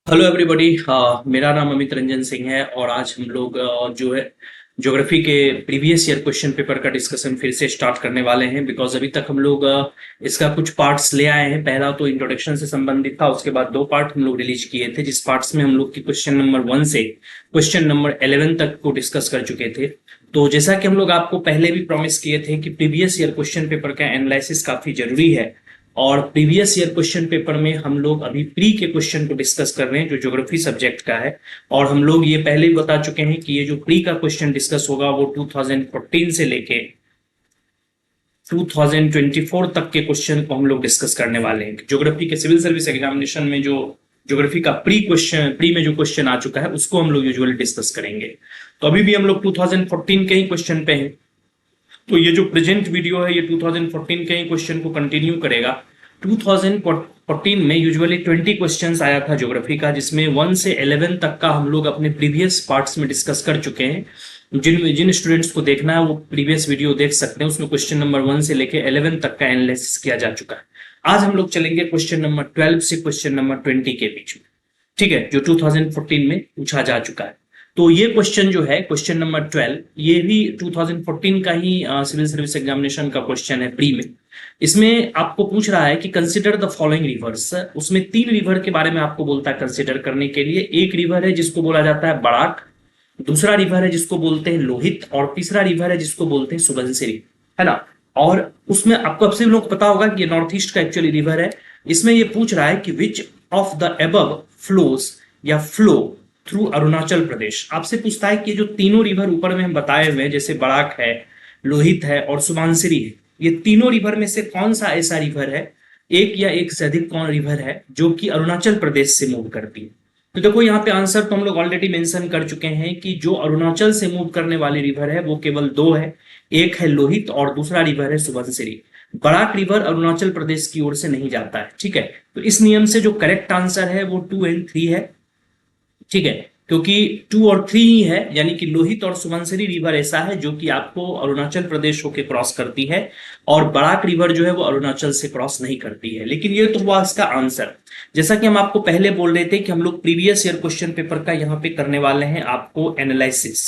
Hello everybody. मेरा नाम अमित रंजन सिंह है और आज हम लोग जो है ज्योग्राफी के प्रीवियस ईयर क्वेश्चन पेपर का डिस्कशन फिर से स्टार्ट करने वाले हैं। बिकॉज अभी तक हम लोग इसका कुछ पार्ट्स ले आए हैं। पहला तो इंट्रोडक्शन से संबंधित था, उसके बाद दो पार्ट हम लोग रिलीज किए थे, जिस पार्ट्स में हम लोग की क्वेश्चन नंबर 1 से क्वेश्चन नंबर 11 तक को डिस्कस कर चुके थे। तो जैसा कि हम लोग आपको पहले भी प्रॉमिस किए थे कि प्रीवियस ईयर क्वेश्चन पेपर का एनालिसिस काफी जरूरी है, और प्रीवियस ईयर क्वेश्चन पेपर में हम लोग अभी प्री के क्वेश्चन को डिस्कस कर रहे हैं जो ज्योग्राफी सब्जेक्ट का है। और हम लोग ये पहले ही बता चुके हैं कि ये जो प्री का क्वेश्चन डिस्कस होगा वो 2014 से लेके 2024 तक के क्वेश्चन को हम लोग डिस्कस करने वाले हैं। ज्योग्राफी के सिविल सर्विस एग्जामिनेशन में जो ज्योग्राफी का प्री में जो क्वेश्चन आ चुका है उसको हम लोग यूजुअली डिस्कस करेंगे। तो अभी भी हम लोग 2014 के ही क्वेश्चन पे हैं। तो ये जो प्रेजेंट वीडियो है ये 2014 के ही क्वेश्चन को कंटिन्यू करेगा। 2014 में यूजुअली 20 क्वेश्चंस आया था ज्योग्राफी का, जिसमें 1 से 11 तक का हम लोग अपने प्रीवियस पार्ट्स में डिस्कस कर चुके हैं। जिन स्टूडेंट्स को देखना है वो प्रीवियस वीडियो देख सकते हैं, उसमें क्वेश्चन नंबर 1 से लेके 11 तक का एनालिसिस किया जा चुका है। आज हम लोग चलेंगे क्वेश्चन नंबर 12 से क्वेश्चन नंबर 20 के बीच में, ठीक है, जो 2014 में पूछा जा चुका है। तो ये क्वेश्चन जो है क्वेश्चन नंबर 12, ये भी 2014 का ही सिविल सर्विस एग्जामिनेशन का क्वेश्चन है प्री में। इसमें आपको पूछ रहा है कि कंसिडर द फॉलोइंग रिवर्स। उसमें 3 रिवर के बारे में आपको बोलता है कंसिडर करने के लिए। एक रिवर है जिसको बोला जाता है बराक, दूसरा रिवर है जिसको बोलते हैं लोहित, और तीसरा रिवर है जिसको बोलते हैं सुबनसिरी, है ना। और उसमें आपको अब सभी लोग पता होगा कि ये नॉर्थ ईस्ट का एक्चुअली रिवर है। इसमें ये पूछ रहा है कि which of the above flows या फ्लो थ्रू अरुणाचल प्रदेश। आपसे पूछता है कि जो तीनों रिवर ऊपर में हम बताए हुए हैं, जैसे बराक है, लोहित है और सुबनसिरी है, ये तीनों रिवर में से कौन सा ऐसा रिवर है, एक या एक से अधिक कौन रिवर है जो कि अरुणाचल प्रदेश से मूव करती है। तो देखो यहाँ पे आंसर तो हम लोग ऑलरेडी मेंशन कर चुके हैं कि जो अरुणाचल से मूव करने वाली रिवर है वो केवल 2 है, एक है लोहित और दूसरा रिवर है सुबनसिरी। बराक रिवर अरुणाचल प्रदेश की ओर से नहीं जाता है, ठीक है। तो इस नियम से जो करेक्ट आंसर है वो 2 और 3 है, ठीक है, क्योंकि 2 और 3 ही है, यानी कि लोहित और सुबनसिरी रिवर ऐसा है जो कि आपको अरुणाचल प्रदेश होकर क्रॉस करती है, और बराक रिवर जो है वो अरुणाचल से क्रॉस नहीं करती है। लेकिन ये तो हुआ इसका आंसर। जैसा कि हम आपको पहले बोल रहे थे कि हम लोग प्रीवियस ईयर क्वेश्चन पेपर का यहां पे करने वाले हैं आपको एनालिसिस,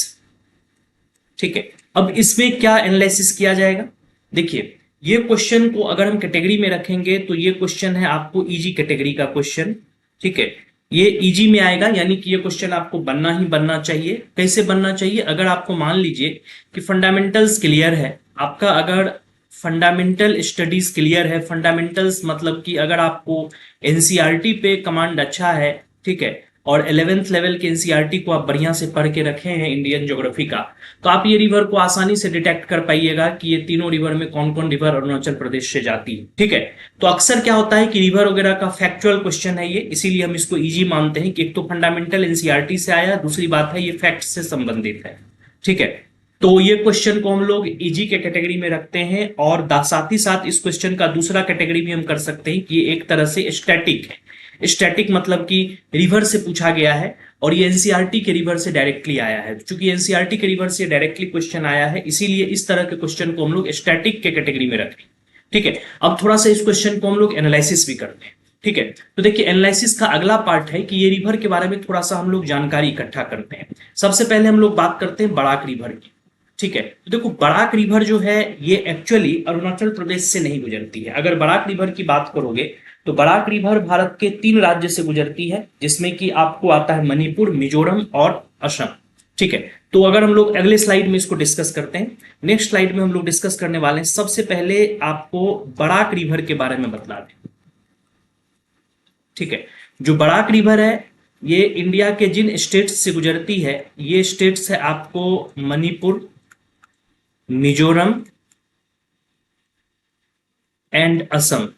ठीक है। अब इसमें क्या एनालिसिस किया जाएगा, देखिए ये क्वेश्चन को अगर हम कैटेगरी में रखेंगे तो ये क्वेश्चन है आपको इजी कैटेगरी का क्वेश्चन, ठीक है। ये इजी में आएगा, यानी कि ये क्वेश्चन आपको बनना ही बनना चाहिए। कैसे बनना चाहिए, अगर आपको मान लीजिए कि फंडामेंटल्स क्लियर है आपका, अगर फंडामेंटल स्टडीज क्लियर है, फंडामेंटल्स मतलब कि अगर आपको एनसीईआरटी पे कमांड अच्छा है, ठीक है, और 11th लेवल के एनसीईआरटी को आप बढ़िया से पढ़ के रखे हैं इंडियन ज्योग्राफी का, तो आप ये रिवर को आसानी से डिटेक्ट कर पाइएगा कि ये तीनों रिवर में कौन कौन रिवर अरुणाचल प्रदेश से जाती है, ठीक है। तो अक्सर क्या होता है कि रिवर वगैरह का फैक्चुअल क्वेश्चन है ये, इसीलिए हम इसको इजी मानते हैं कि एक तो फंडामेंटल एनसीईआरटी से आया, दूसरी बात है ये फैक्ट से संबंधित है, ठीक है। तो ये क्वेश्चन को हम लोग इजी के कैटेगरी में रखते हैं, और साथ ही साथ इस क्वेश्चन का दूसरा कैटेगरी भी हम कर सकते हैं कि ये एक तरह से स्टैटिक है। स्टैटिक मतलब कि रिवर से पूछा गया है और ये एनसीईआरटी के रिवर से डायरेक्टली आया है। चूंकि एनसीईआरटी के रिवर से डायरेक्टली क्वेश्चन आया है, इसीलिए इस तरह के क्वेश्चन को हम लोग स्टैटिक के कैटेगरी में रखें, ठीक है। अब थोड़ा सा इस क्वेश्चन को हम लोग एनालिसिस भी करते हैं, ठीक है। तो देखिए एनालिसिस का अगला पार्ट है कि ये रिवर के बारे में थोड़ा सा हम लोग जानकारी इकट्ठा करते हैं। सबसे पहले हम लोग बात करते हैं बराक रिवर की, ठीक है। तो देखो बराक रिवर जो है ये एक्चुअली अरुणाचल प्रदेश से नहीं गुजरती है। अगर बराक रिवर की बात करोगे तो बराक रिवर भारत के 3 राज्य से गुजरती है, जिसमें कि आपको आता है मणिपुर, मिजोरम और असम, ठीक है। तो अगर हम लोग अगले स्लाइड में इसको डिस्कस करते हैं, नेक्स्ट स्लाइड में हम लोग डिस्कस करने वाले हैं। सबसे पहले आपको बराक रिवर के बारे में बतला दें, ठीक है। जो बराक रिवर है ये इंडिया के जिन स्टेट्स से गुजरती है, ये स्टेट्स है आपको मणिपुर, मिजोरम एंड असम,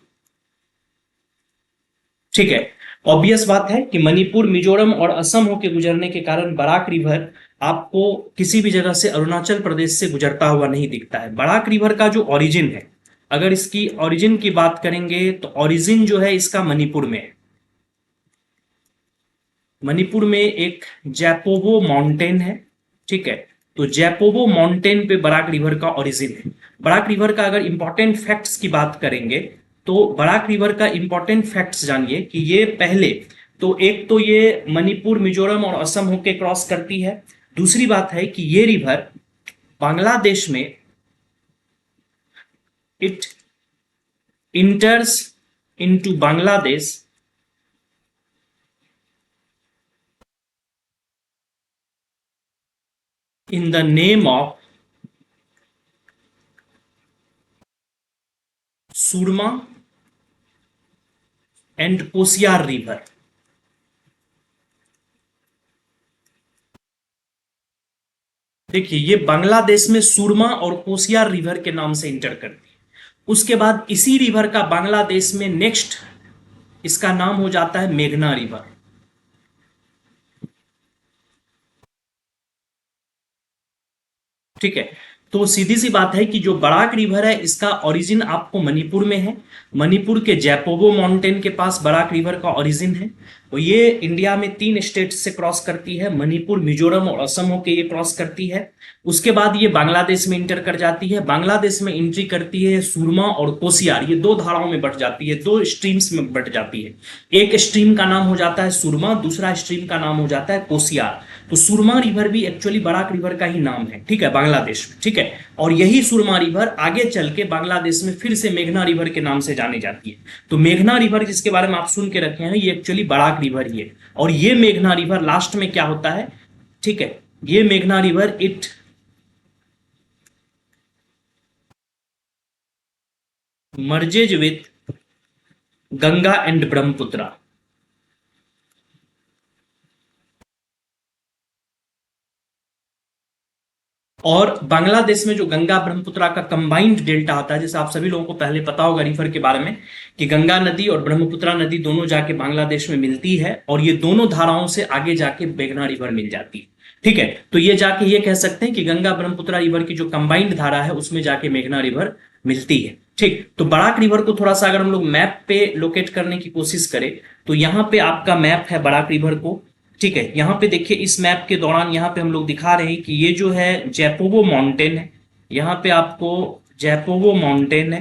ठीक है। ऑब्वियस बात है कि मणिपुर, मिजोरम और असम होके गुजरने के कारण बराक रिवर आपको किसी भी जगह से अरुणाचल प्रदेश से गुजरता हुआ नहीं दिखता है। बराक रिवर का जो ओरिजिन है, अगर इसकी ओरिजिन की बात करेंगे तो ओरिजिन जो है इसका मणिपुर में है। मणिपुर में एक जैपोवो माउंटेन है, ठीक है। तो जैपोवो माउंटेन पे बराक रिवर का ओरिजिन है। बराक रिवर का अगर इंपॉर्टेंट फैक्ट्स की बात करेंगे तो बराक रिवर का इंपॉर्टेंट फैक्ट्स जानिए कि ये पहले तो एक तो ये मणिपुर, मिजोरम और असम होके क्रॉस करती है। दूसरी बात है कि ये रिवर बांग्लादेश में it इंटर्स into Bangladesh in the name of Surma and Kosiar river। देखिए ये बांग्लादेश में सुरमा और कोसियार रिवर के नाम से इंटर करती है। उसके बाद इसी रिवर का बांग्लादेश में नेक्स्ट इसका नाम हो जाता है मेघना रिवर। ठीक है, तो सीधी सी बात है कि जो बराक रिवर है इसका ओरिजिन आपको मणिपुर में है। मणिपुर के जैपोगो माउंटेन के पास बराक रिवर का ओरिजिन है और ये इंडिया में 3 स्टेट से क्रॉस करती है, मणिपुर, मिजोरम और असम होके ये क्रॉस करती है। उसके बाद ये बांग्लादेश में इंटर कर जाती है। बांग्लादेश में एंट्री करती है सुरमा और कोसियार, ये 2 धाराओं में बट जाती है, 2 स्ट्रीम्स में बट जाती है। एक स्ट्रीम का नाम हो जाता है सुरमा, दूसरा स्ट्रीम का नाम हो जाता है कोसियार। तो सुरमा रिवर भी एक्चुअली बराक रिवर का ही नाम है, ठीक है, बांग्लादेश में। ठीक है, और यही सुरमा रिवर आगे चल के बांग्लादेश में फिर से मेघना रिवर के नाम से जानी जाती है। तो मेघना रिवर जिसके बारे में आप सुन के रखे हैं ये एक्चुअली बराक रिवर ही है। और ये मेघना रिवर लास्ट में क्या होता है, ठीक है, ये मेघना river it merges with Ganga and Brahmaputra. और बांग्लादेश में जो गंगा ब्रह्मपुत्रा का कंबाइंड डेल्टा आता है, जैसे आप सभी लोगों को पहले पता होगा रिवर के बारे में कि गंगा नदी और ब्रह्मपुत्रा नदी दोनों जाके बांग्लादेश में मिलती है और ये दोनों धाराओं से आगे जाके मेघना रिवर मिल जाती है। ठीक है, तो ये जाके ये कह सकते हैं कि गंगा ब्रह्मपुत्रा रिवर की जो कंबाइंड धारा है उसमें जाके मेघना रिवर मिलती है। ठीक, तो बराक रिवर को थोड़ा सा अगर हम लोग मैप पे लोकेट करने की कोशिश करें तो यहाँ पे आपका मैप है बराक रिवर को। ठीक है, यहाँ पे देखिए इस मैप के दौरान यहाँ पे हम लोग दिखा रहे हैं कि ये जो है जैपोगो माउंटेन है, यहाँ पे आपको जैपोगो माउंटेन है।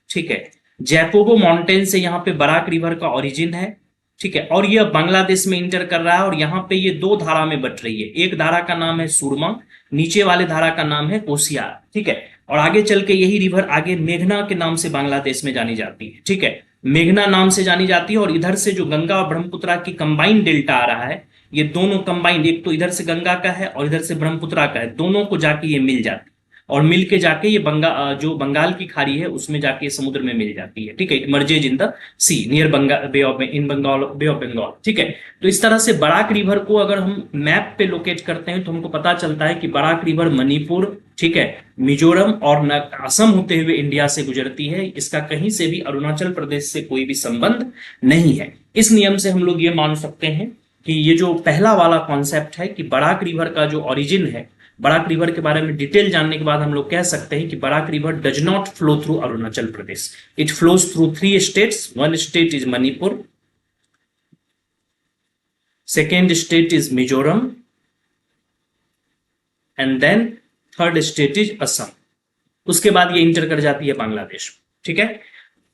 ठीक है, जैपोगो माउंटेन से यहाँ पे बराक रिवर का ओरिजिन है। ठीक है, और ये बांग्लादेश में इंटर कर रहा है और यहाँ पे ये 2 धारा में बट रही है। एक धारा का नाम है सुरमा, नीचे वाले धारा का नाम है कोसियार। ठीक है, और आगे चल के यही रिवर आगे मेघना के नाम से बांग्लादेश में जानी जाती है। ठीक है, मेघना नाम से जानी जाती है और इधर से जो गंगा और ब्रह्मपुत्रा की कंबाइंड डेल्टा आ रहा है, ये दोनों कंबाइंड, एक तो इधर से गंगा का है और इधर से ब्रह्मपुत्रा का है, दोनों को जाके ये मिल जाती है और मिल के जाके ये जो बंगाल की खाड़ी है उसमें जाके समुद्र में मिल जाती है। ठीक है, it merges in the sea near Bengal bay of Bengal. ठीक है, तो इस तरह से बराक रिवर को अगर हम मैप पे लोकेट करते हैं तो हमको पता चलता है कि बराक रिवर मणिपुर, ठीक है, मिजोरम और असम होते हुए इंडिया से गुजरती है। इसका कहीं से भी अरुणाचल प्रदेश से कोई भी संबंध नहीं है। इस नियम से हम लोग ये मान सकते हैं कि ये जो पहला वाला कॉन्सेप्ट है कि बराक रिवर का जो ओरिजिन है, बराक रिवर के बारे में डिटेल जानने के बाद हम लोग कह सकते हैं कि Barak river does not flow through Arunachal Pradesh, it flows through 3 states. 1 state is Manipur, second state is Mizoram and then third state is Assam. उसके बाद ये इंटर कर जाती है बांग्लादेश। ठीक है,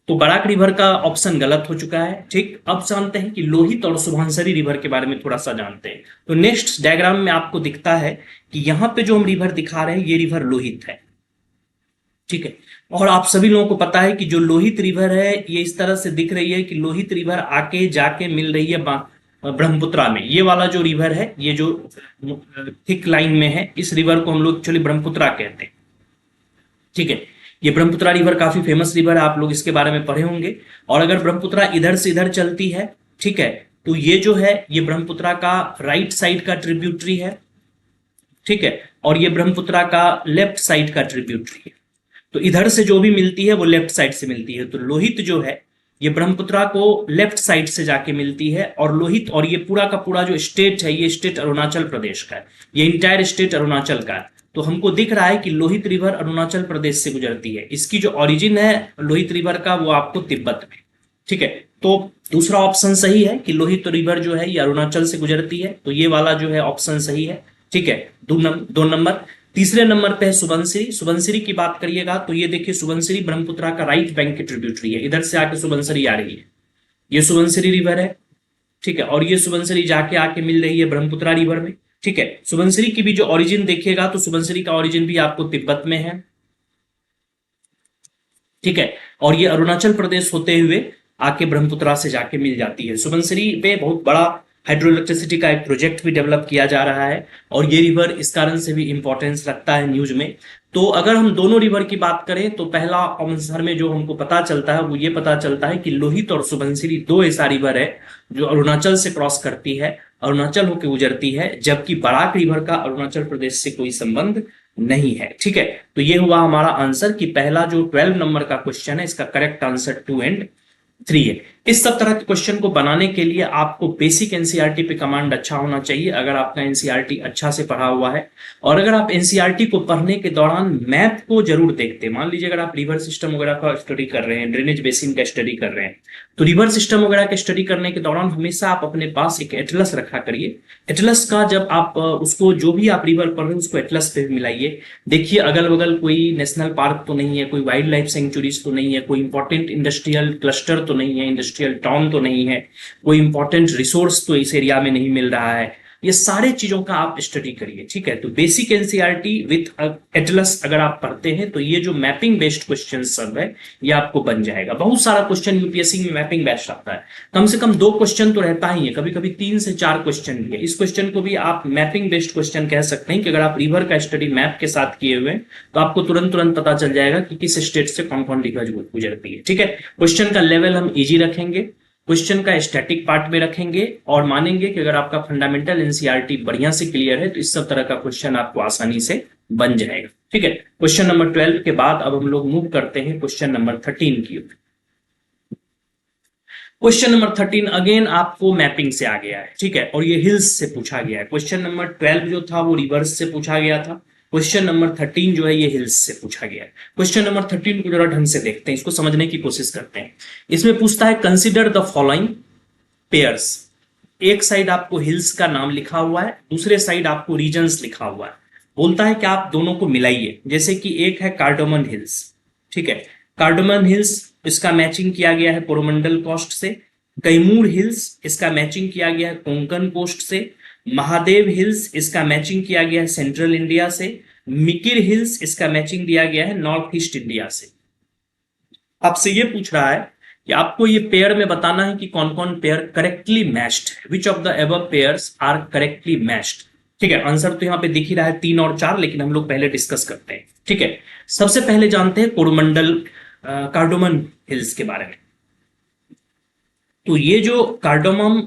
तो बराक रिवर का ऑप्शन गलत हो चुका है। ठीक, अब जानते हैं कि लोहित और सुबनसिरी रिवर के बारे में थोड़ा सा जानते हैं। तो नेक्स्ट डायग्राम में आपको दिखता है कि यहां पे जो हम रिवर दिखा रहे हैं ये रिवर लोहित है। ठीक है, और आप सभी लोगों को पता है कि जो लोहित रिवर है ये इस तरह से दिख रही है कि लोहित रिवर आके जाके मिल रही है ब्रह्मपुत्रा में। ये वाला जो रिवर है, ये जो थिक लाइन में है, इस रिवर को हम लोग एक्चुअली ब्रह्मपुत्रा कहते हैं। ठीक है, ये ब्रह्मपुत्रा रिवर काफी फेमस रिवर है, आप लोग इसके बारे में पढ़े होंगे। और अगर ब्रह्मपुत्रा इधर से इधर चलती है, ठीक है, तो ये जो है ये ब्रह्मपुत्रा का राइट साइड का ट्रिब्यूटरी है। ठीक है, और ये ब्रह्मपुत्रा का लेफ्ट साइड का ट्रिब्यूटरी है। तो इधर से जो भी मिलती है वो लेफ्ट साइड से मिलती है। तो लोहित जो है ये ब्रह्मपुत्रा को लेफ्ट साइड से जाके मिलती है और लोहित, और ये पूरा का पूरा जो स्टेट है ये स्टेट अरुणाचल प्रदेश का है, ये इंटायर स्टेट अरुणाचल का है। तो हमको दिख रहा है कि लोहित रिवर अरुणाचल प्रदेश से गुजरती है। इसकी जो ओरिजिन है लोहित रिवर का वो आपको तिब्बत में। ठीक है, तो दूसरा ऑप्शन सही है कि लोहित रिवर जो है ये अरुणाचल से गुजरती है, तो ये वाला जो है ऑप्शन सही है। ठीक है, 2 नंबर। तीसरे नंबर पे है सुबनसिरी। सुबनसिरी की बात करिएगा तो ये देखिए सुबनसिरी ब्रह्मपुत्रा का राइट बैंक की ट्रिब्यूटरी है, इधर से आके सुबनसिरी आ रही है, ये सुबनसिरी रिवर है, ठीक है। और ये सुबनसिरी जाके आके मिल रही है ब्रह्मपुत्रा रिवर में, ठीक है। सुबनसिरी की भी जो ओरिजिन देखिएगा तो सुबनसिरी का ओरिजिन भी आपको तिब्बत में है, ठीक है। और ये अरुणाचल प्रदेश होते हुए आके ब्रह्मपुत्रा से जाके मिल जाती है। सुबनसिरी पे बहुत बड़ा हाइड्रो इलेक्ट्रिसिटी का एक प्रोजेक्ट भी डेवलप किया जा रहा है, और ये रिवर इस कारण से भी इंपॉर्टेंस रखता है न्यूज में। तो अगर हम दोनों रिवर की बात करें तो पहला आंसर में जो हमको पता चलता है वो ये पता चलता है कि लोहित और सुबनसिरी दो ऐसा रिवर है जो अरुणाचल से क्रॉस करती है, अरुणाचल होकर गुजरती है, जबकि बराक रिवर का अरुणाचल प्रदेश से कोई संबंध नहीं है, ठीक है। तो ये हुआ हमारा आंसर कि पहला जो 12 नंबर का क्वेश्चन है इसका करेक्ट आंसर 2 एंड 3 है। इस सब तरह के क्वेश्चन को बनाने के लिए आपको बेसिक एनसीईआरटी पे कमांड अच्छा होना चाहिए, अगर आपका एनसीईआरटी अच्छा से पढ़ा हुआ है। और अगर आप एनसीईआरटी को पढ़ने के दौरान मैप को जरूर देखते हैं, मान लीजिए अगर आप रिवर सिस्टम वगैरह का स्टडी कर रहे हैं, ड्रेनेज बेसिन का स्टडी कर रहे हैं, तो रिवर सिस्टम वगैरह का स्टडी करने के दौरान हमेशा आप अपने पास एक एटलस रखा करिए। एटलस का जब आप उसको जो भी आप रिवर पढ़ रहे हैं उसको एटलस पे मिलाइए, देखिए अगल बगल कोई नेशनल पार्क तो नहीं है, कोई वाइल्ड लाइफ सेंचुरीज तो नहीं है, कोई इंपॉर्टेंट इंडस्ट्रियल क्लस्टर तो नहीं है, इंडस्ट्रियल टाउन तो नहीं है, कोई इंपॉर्टेंट रिसोर्स तो इस एरिया में नहीं मिल रहा है, ये सारे चीजों का आप स्टडी करिए, ठीक है। तो बेसिक एनसीईआरटी विथ एटलस अगर आप पढ़ते हैं तो ये जो मैपिंग बेस्ड क्वेश्चन सब है ये आपको बन जाएगा। बहुत सारा क्वेश्चन यूपीएससी में मैपिंग बेस्ड आता है, कम से कम 2 क्वेश्चन तो रहता ही है, कभी कभी 3 से 4 क्वेश्चन भी है। इस क्वेश्चन को भी आप मैपिंग बेस्ड क्वेश्चन कह सकते हैं कि अगर आप रिवर का स्टडी मैप के साथ किए हुए तो आपको तुरंत तुरंत पता चल जाएगा कि किस स्टेट से कौन कौन रिवर गुजरती है, ठीक है। क्वेश्चन का लेवल हम इजी रखेंगे, क्वेश्चन का स्टैटिक पार्ट में रखेंगे, और मानेंगे कि अगर आपका फंडामेंटल एनसीईआरटी बढ़िया से क्लियर है तो इस सब तरह का क्वेश्चन आपको आसानी से बन जाएगा, ठीक है। क्वेश्चन नंबर 12 के बाद अब हम लोग मूव करते हैं क्वेश्चन नंबर 13 की ओर। क्वेश्चन नंबर 13 अगेन आपको मैपिंग से आ गया है, ठीक है, और ये हिल्स से पूछा गया है। क्वेश्चन नंबर 12 जो था वो रिवर्स से पूछा गया था, क्वेश्चन नंबर 13 जो है ये हिल्स से पूछा गया है। क्वेश्चन नंबर 13 को जरा ढंग से देखते हैं, इसको समझने की कोशिश करते हैं। इसमें पूछता है कंसिडर द फॉलोइंग पेयर्स। एक साइड आपको हिल्स का नाम लिखा हुआ है, दूसरे साइड आपको रीजन्स लिखा हुआ है। बोलता है कि आप दोनों को मिलाइए, जैसे कि एक है कार्डोमन हिल्स, ठीक है। कार्डोमन हिल्स इसका मैचिंग किया गया है कोरोमंडल कोस्ट से। कैमूर हिल्स इसका मैचिंग किया गया है कोंकण कोस्ट से। महादेव हिल्स इसका मैचिंग किया गया है सेंट्रल इंडिया से। मिकिर हिल्स इसका मैचिंग दिया गया है नॉर्थ ईस्ट इंडिया से। आपसे ये पूछ रहा है कि आपको ये पेयर में बताना है कि कौन कौन पेयर करेक्टली मैच्ड है, which of the above pairs are correctly matched, ठीक है। आंसर तो यहाँ पे दिख ही रहा है 3 और 4, लेकिन हम लोग पहले डिस्कस करते हैं, ठीक है। सबसे पहले जानते हैं कोरोमंडल कार्डोमन हिल्स के बारे में। तो ये जो कार्डोमम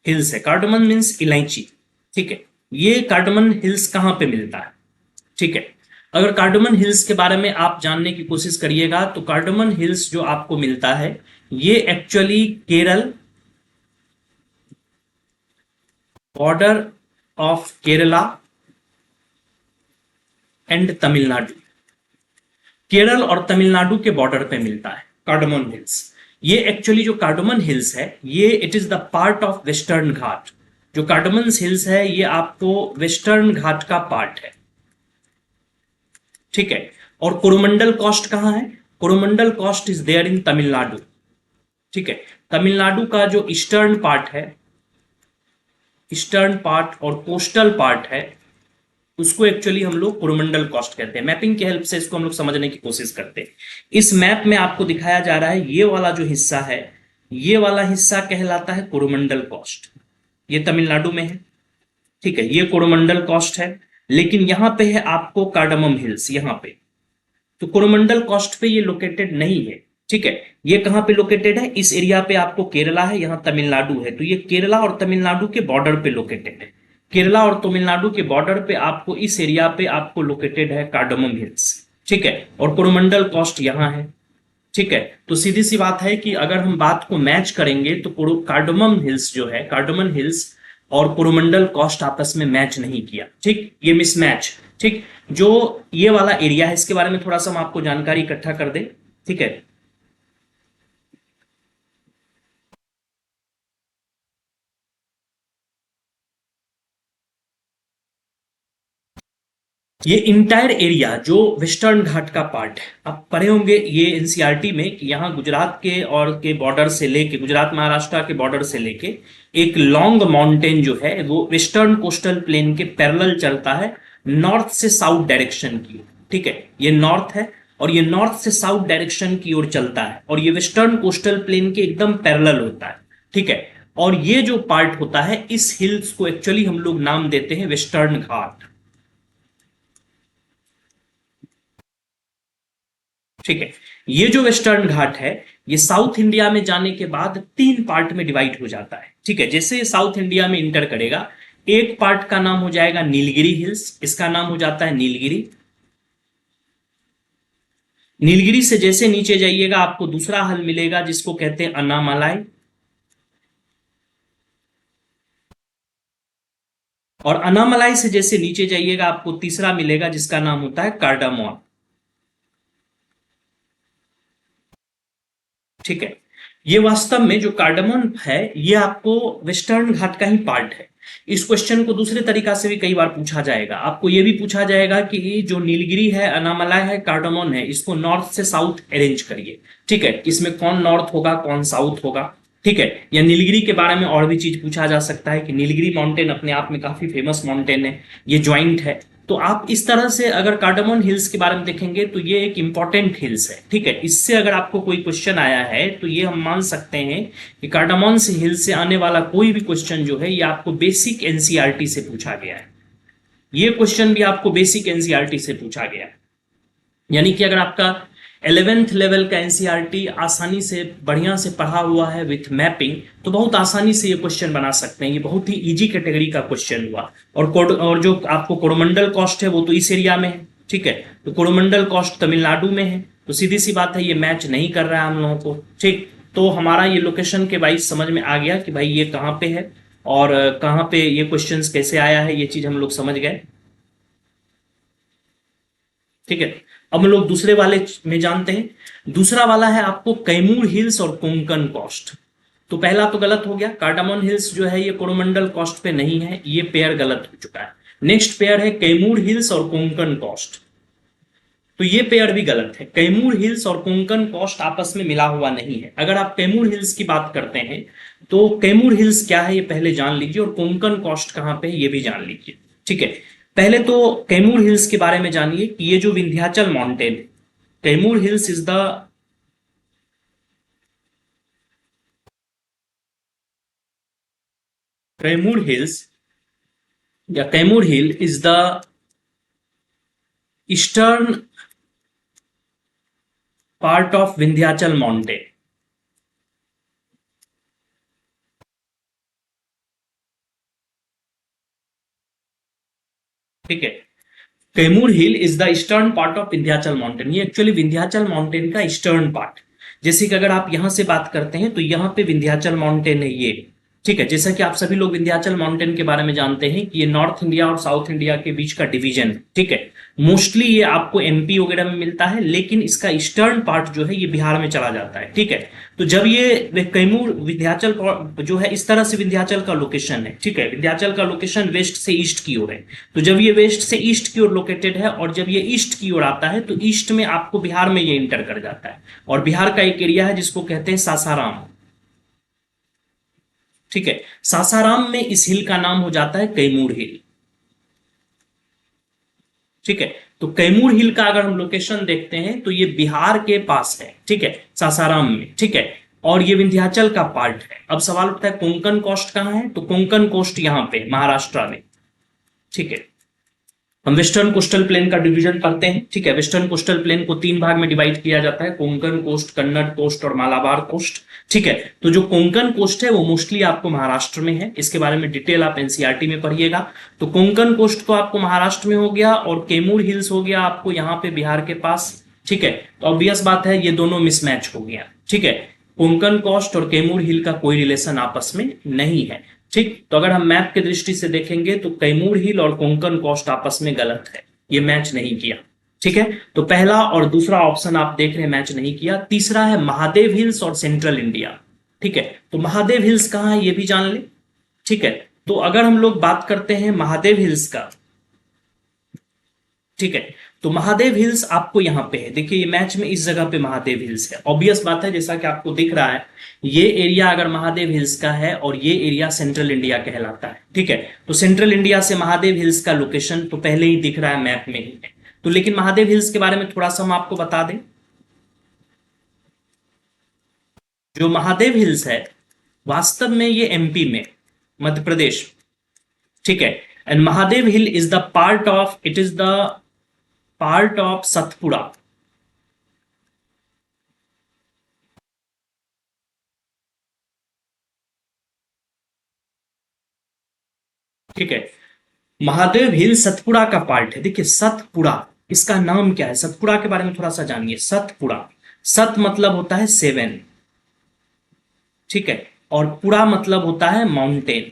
हिल्स है, कार्डोमन मीन्स इलायची, ठीक है। ये कार्डोमन हिल्स कहां पे मिलता है, ठीक है। अगर कार्डोमन हिल्स के बारे में आप जानने की कोशिश करिएगा तो कार्डोमन हिल्स जो आपको मिलता है ये actually Kerala, border of Kerala and Tamil Nadu, Kerala और तमिलनाडु के बॉर्डर पे मिलता है कार्डोमन हिल्स। ये एक्चुअली जो कार्डोमन हिल्स है ये it is the part of Western Ghat. जो कार्डोमन हिल्स है ये आपको वेस्टर्न घाट का पार्ट है, ठीक है। और कोरोमंडल कोस्ट कहां है, Coromandel coast is there in Tamil Nadu, ठीक है। तमिलनाडु का जो ईस्टर्न पार्ट है, ईस्टर्न पार्ट और कोस्टल पार्ट है उसको एक्चुअली हम लोग कोरोमंडल कोस्ट कहते हैं। मैपिंग की हेल्प से इसको हम लोग समझने की कोशिश करते हैं। इस मैप में आपको दिखाया जा रहा है ये वाला जो हिस्सा है, ये वाला हिस्सा कहलाता है कोरोमंडल कोस्ट, ये तमिलनाडु में है, ठीक है। ये कोरोमंडल कोस्ट है, लेकिन यहां पे है आपको कार्डमम हिल्स, यहां पे तो कोरोमंडल कोस्ट पे ये लोकेटेड नहीं है, ठीक है। ये कहां पे लोकेटेड है, इस एरिया पे आपको केरला है, यहां तमिलनाडु है, तो ये केरला और तमिलनाडु के बॉर्डर पे लोकेटेड है। केरला और तमिलनाडु के बॉर्डर पे आपको इस एरिया पे आपको लोकेटेड है कार्डमम हिल्स, ठीक है। और कोरोमंडल कोस्ट यहां है, ठीक है। तो सीधी सी बात है कि अगर हम बात को मैच करेंगे तो कार्डमम हिल्स जो है, कार्डमन हिल्स और कोरोमंडल कोस्ट आपस में मैच नहीं किया, ठीक, ये मिसमैच, ठीक। जो ये वाला एरिया है इसके बारे में थोड़ा सा हम आपको जानकारी इकट्ठा कर दें, ठीक है। ये इंटायर एरिया जो वेस्टर्न घाट का पार्ट है, आप पढ़े होंगे ये एनसीईआरटी में कि यहाँ गुजरात के और के बॉर्डर से लेके, गुजरात महाराष्ट्र के बॉर्डर से लेके एक लॉन्ग माउंटेन जो है वो वेस्टर्न कोस्टल प्लेन के पैरेलल चलता है, नॉर्थ से साउथ डायरेक्शन की। ठीक है, ये नॉर्थ है और ये नॉर्थ से साउथ डायरेक्शन की ओर चलता है और ये वेस्टर्न कोस्टल प्लेन के एकदम पैरेलल होता है। ठीक है, और ये जो पार्ट होता है इस हिल्स को एक्चुअली हम लोग नाम देते हैं वेस्टर्न घाट। ठीक है, ये जो वेस्टर्न घाट है ये साउथ इंडिया में जाने के बाद तीन पार्ट में डिवाइड हो जाता है। ठीक है, जैसे साउथ इंडिया में इंटर करेगा, एक पार्ट का नाम हो जाएगा नीलगिरी हिल्स, इसका नाम हो जाता है नीलगिरी। नीलगिरी से जैसे नीचे जाइएगा आपको दूसरा हल मिलेगा जिसको कहते हैं अन्नामलाई, और अन्नामलाई से जैसे नीचे जाइएगा आपको तीसरा मिलेगा जिसका नाम होता है कार्डामोन। ठीक है, ये वास्तव में जो कार्डामोन है ये आपको वेस्टर्न घाट का ही पार्ट है। इस क्वेश्चन को दूसरे तरीका से भी कई बार पूछा जाएगा, आपको ये भी पूछा जाएगा कि जो नीलगिरी है, अन्नामलाई है, कार्डामोन है, इसको नॉर्थ से साउथ अरेंज करिए। ठीक है, इसमें कौन नॉर्थ होगा कौन साउथ होगा। ठीक है, या नीलगिरी के बारे में और भी चीज पूछा जा सकता है कि नीलगिरी माउंटेन अपने आप में काफी फेमस माउंटेन है, ये ज्वाइंट है। तो आप इस तरह से अगर कार्डामोन हिल्स के बारे में देखेंगे तो ये एक इंपॉर्टेंट हिल्स है। ठीक है, इससे अगर आपको कोई क्वेश्चन आया है तो ये हम मान सकते हैं कि कार्डामोन से हिल्स से आने वाला कोई भी क्वेश्चन जो है ये आपको बेसिक एनसीईआरटी से पूछा गया है। ये क्वेश्चन भी आपको बेसिक एनसीईआरटी से पूछा गया है, यानी कि अगर आपका 11th लेवल का एनसीईआरटी आसानी से बढ़िया से पढ़ा हुआ है विथ मैपिंग तो बहुत आसानी से ये क्वेश्चन बना सकते हैं। ये बहुत ही इजी कैटेगरी का क्वेश्चन हुआ। और जो आपको कोरोमंडल कॉस्ट है वो तो इस एरिया में है। ठीक है, तो कोरोमंडल कॉस्ट तमिलनाडु में है, तो सीधी सी बात है ये मैच नहीं कर रहा है हम लोगों को। ठीक, तो हमारा ये लोकेशन के वाइज समझ में आ गया कि भाई ये कहाँ पे है और कहाँ पे ये क्वेश्चन कैसे आया है, ये चीज हम लोग समझ गए। ठीक है, अब हम लोग दूसरे वाले में जानते हैं। दूसरा वाला है आपको कैमूर हिल्स और कोंकण कॉस्ट। तो पहला तो गलत हो गया, कार्डामोन हिल्स जो है ये कोरोमंडल कॉस्ट पे नहीं है, ये पेयर गलत हो चुका है। नेक्स्ट पेयर है कैमूर हिल्स और कोंकण कॉस्ट, तो ये पेयर भी गलत है। कैमूर हिल्स और कोंकण कॉस्ट आपस में मिला हुआ नहीं है। अगर आप कैमूर हिल्स की बात करते हैं तो कैमूर हिल्स क्या है ये पहले जान लीजिए और कोंकण कॉस्ट कहां पे है ये भी जान लीजिए। ठीक है, पहले तो कैमूर हिल्स के बारे में जानिए कि ये जो विंध्याचल माउंटेन है, Kaimur hills is the Kaimur hills या Kaimur hill is the eastern part of Vindhyachal mountain. ठीक है, Kaimur hill is the eastern part of Vindhyachal mountain, ये एक्चुअली विंध्याचल माउंटेन का ईस्टर्न पार्ट। जैसे कि अगर आप यहां से बात करते हैं तो यहां पे विंध्याचल माउंटेन है ये। ठीक है, जैसा कि आप सभी लोग विंध्याचल माउंटेन के बारे में जानते हैं कि ये नॉर्थ इंडिया और साउथ इंडिया के बीच का डिवीजन है। ठीक है, मोस्टली ये आपको एमपी वगैरह में मिलता है, लेकिन इसका ईस्टर्न पार्ट जो है ये बिहार में चला जाता है। ठीक है, तो जब ये कैमूर विंध्याचल जो है इस तरह से विंध्याचल का लोकेशन है। ठीक है, विंध्याचल का लोकेशन वेस्ट से ईस्ट की ओर है, तो जब ये वेस्ट से ईस्ट की ओर लोकेटेड है और जब ये ईस्ट की ओर आता है तो ईस्ट में आपको बिहार में ये इंटर कर जाता है और बिहार का एक एरिया है जिसको कहते हैं सासाराम। ठीक है, सासाराम में इस हिल का नाम हो जाता है कैमूर हिल। ठीक है, तो कैमूर हिल का अगर हम लोकेशन देखते हैं तो ये बिहार के पास है। ठीक है, सासाराम में। ठीक है, और ये विंध्याचल का पार्ट है। अब सवाल उठता है कोंकण कोस्ट कहां है, तो कोंकण कोस्ट यहां पे महाराष्ट्र में। ठीक है, हम वेस्टर्न कोस्टल प्लेन का डिवीजन करते हैं। ठीक है, वेस्टर्न कोस्टल प्लेन को तीन भाग में डिवाइड किया जाता है, कोंकण कोस्ट, कन्नड़ कोस्ट और मालाबार कोस्ट। ठीक है, तो जो कोंकण कोस्ट है वो मोस्टली आपको महाराष्ट्र में है, इसके बारे में डिटेल आप एनसीईआरटी में पढ़िएगा। तो कोंकण कोस्ट तो आपको महाराष्ट्र में हो गया और कैमूर हिल्स हो गया आपको यहाँ पे बिहार के पास। ठीक है, तो ऑब्वियस बात है ये दोनों मिसमैच हो गया। ठीक है, कोंकण कोस्ट और कैमूर हिल का कोई रिलेशन आपस में नहीं है। ठीक, तो अगर हम मैप की दृष्टि से देखेंगे तो कैमूर हिल और कोंकण कोस्ट आपस में गलत है, ये मैच नहीं किया। ठीक है, तो पहला और दूसरा ऑप्शन आप देख रहे हैं मैच नहीं किया। तीसरा है महादेव हिल्स और सेंट्रल इंडिया। ठीक है, तो महादेव हिल्स कहां है ये भी जान ले। ठीक है, तो अगर हम लोग बात करते हैं महादेव हिल्स का, ठीक है। तो महादेव हिल्स आपको यहाँ पे है, देखिए ये मैच में इस जगह पे महादेव हिल्स है। ऑब्वियस बात है, जैसा कि आपको दिख रहा है, ये एरिया अगर महादेव हिल्स का है और ये एरिया सेंट्रल इंडिया कहलाता है, ठीक है। तो सेंट्रल इंडिया से महादेव हिल्स का लोकेशन तो पहले ही दिख रहा है, मैप में ही है। तो लेकिन महादेव हिल्स के बारे में थोड़ा सा हम आपको बता दें, जो महादेव हिल्स है वास्तव में ये एमपी में, मध्य प्रदेश, ठीक है। And Mahadev hill is the part of, it is the part of Satpura, ठीक है। महादेव हिल सतपुड़ा का पार्ट है। देखिए सतपुड़ा, इसका नाम क्या है, सतपुड़ा के बारे में थोड़ा सा जानिए। सतपुड़ा, सत मतलब होता है 7, ठीक है, और पुड़ा मतलब होता है माउंटेन,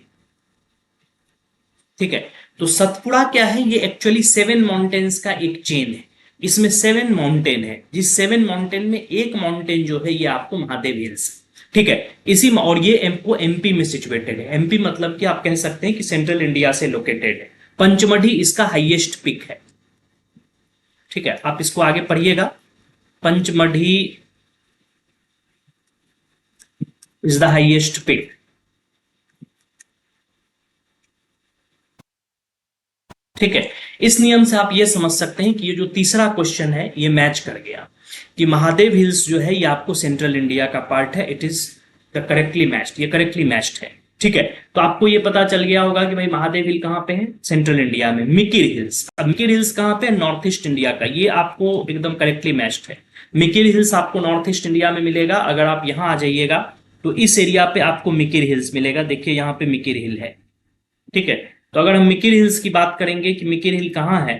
ठीक है। तो सतपुड़ा क्या है, ये एक्चुअली 7 माउंटेन्स का एक चेन है। इसमें 7 माउंटेन है, जिस 7 माउंटेन में एक माउंटेन जो है ये आपको महादेव हिल्स, ठीक है। इसी और ये एमपो एमपी में सिचुएटेड है। एमपी मतलब कि आप कह सकते हैं कि सेंट्रल इंडिया से लोकेटेड है। पंचमढ़ी इसका हाईएस्ट पिक है, ठीक है। आप इसको आगे पढ़िएगा, Pachmarhi is the highest peak, ठीक है। इस नियम से आप ये समझ सकते हैं कि ये जो तीसरा क्वेश्चन है ये मैच कर गया कि महादेव हिल्स जो है ये आपको सेंट्रल इंडिया का पार्ट है। It is the correctly matched, ये करेक्टली मैच्ड है, ठीक है। तो आपको ये पता चल गया होगा कि भाई महादेव हिल कहां पे है, सेंट्रल इंडिया में। मिकिर हिल्स, अब मिकिर हिल्स कहां पे है, नॉर्थ ईस्ट इंडिया का, ये आपको एकदम करेक्टली मैच्ड है। मिकिर हिल्स आपको नॉर्थ ईस्ट इंडिया में मिलेगा। अगर आप यहां आ जाइएगा तो इस एरिया पे आपको मिकिर हिल्स मिलेगा। देखिए यहाँ पे मिकिर हिल है, ठीक है। तो अगर हम मिकिर हिल्स की बात करेंगे कि मिकिर हिल कहां है,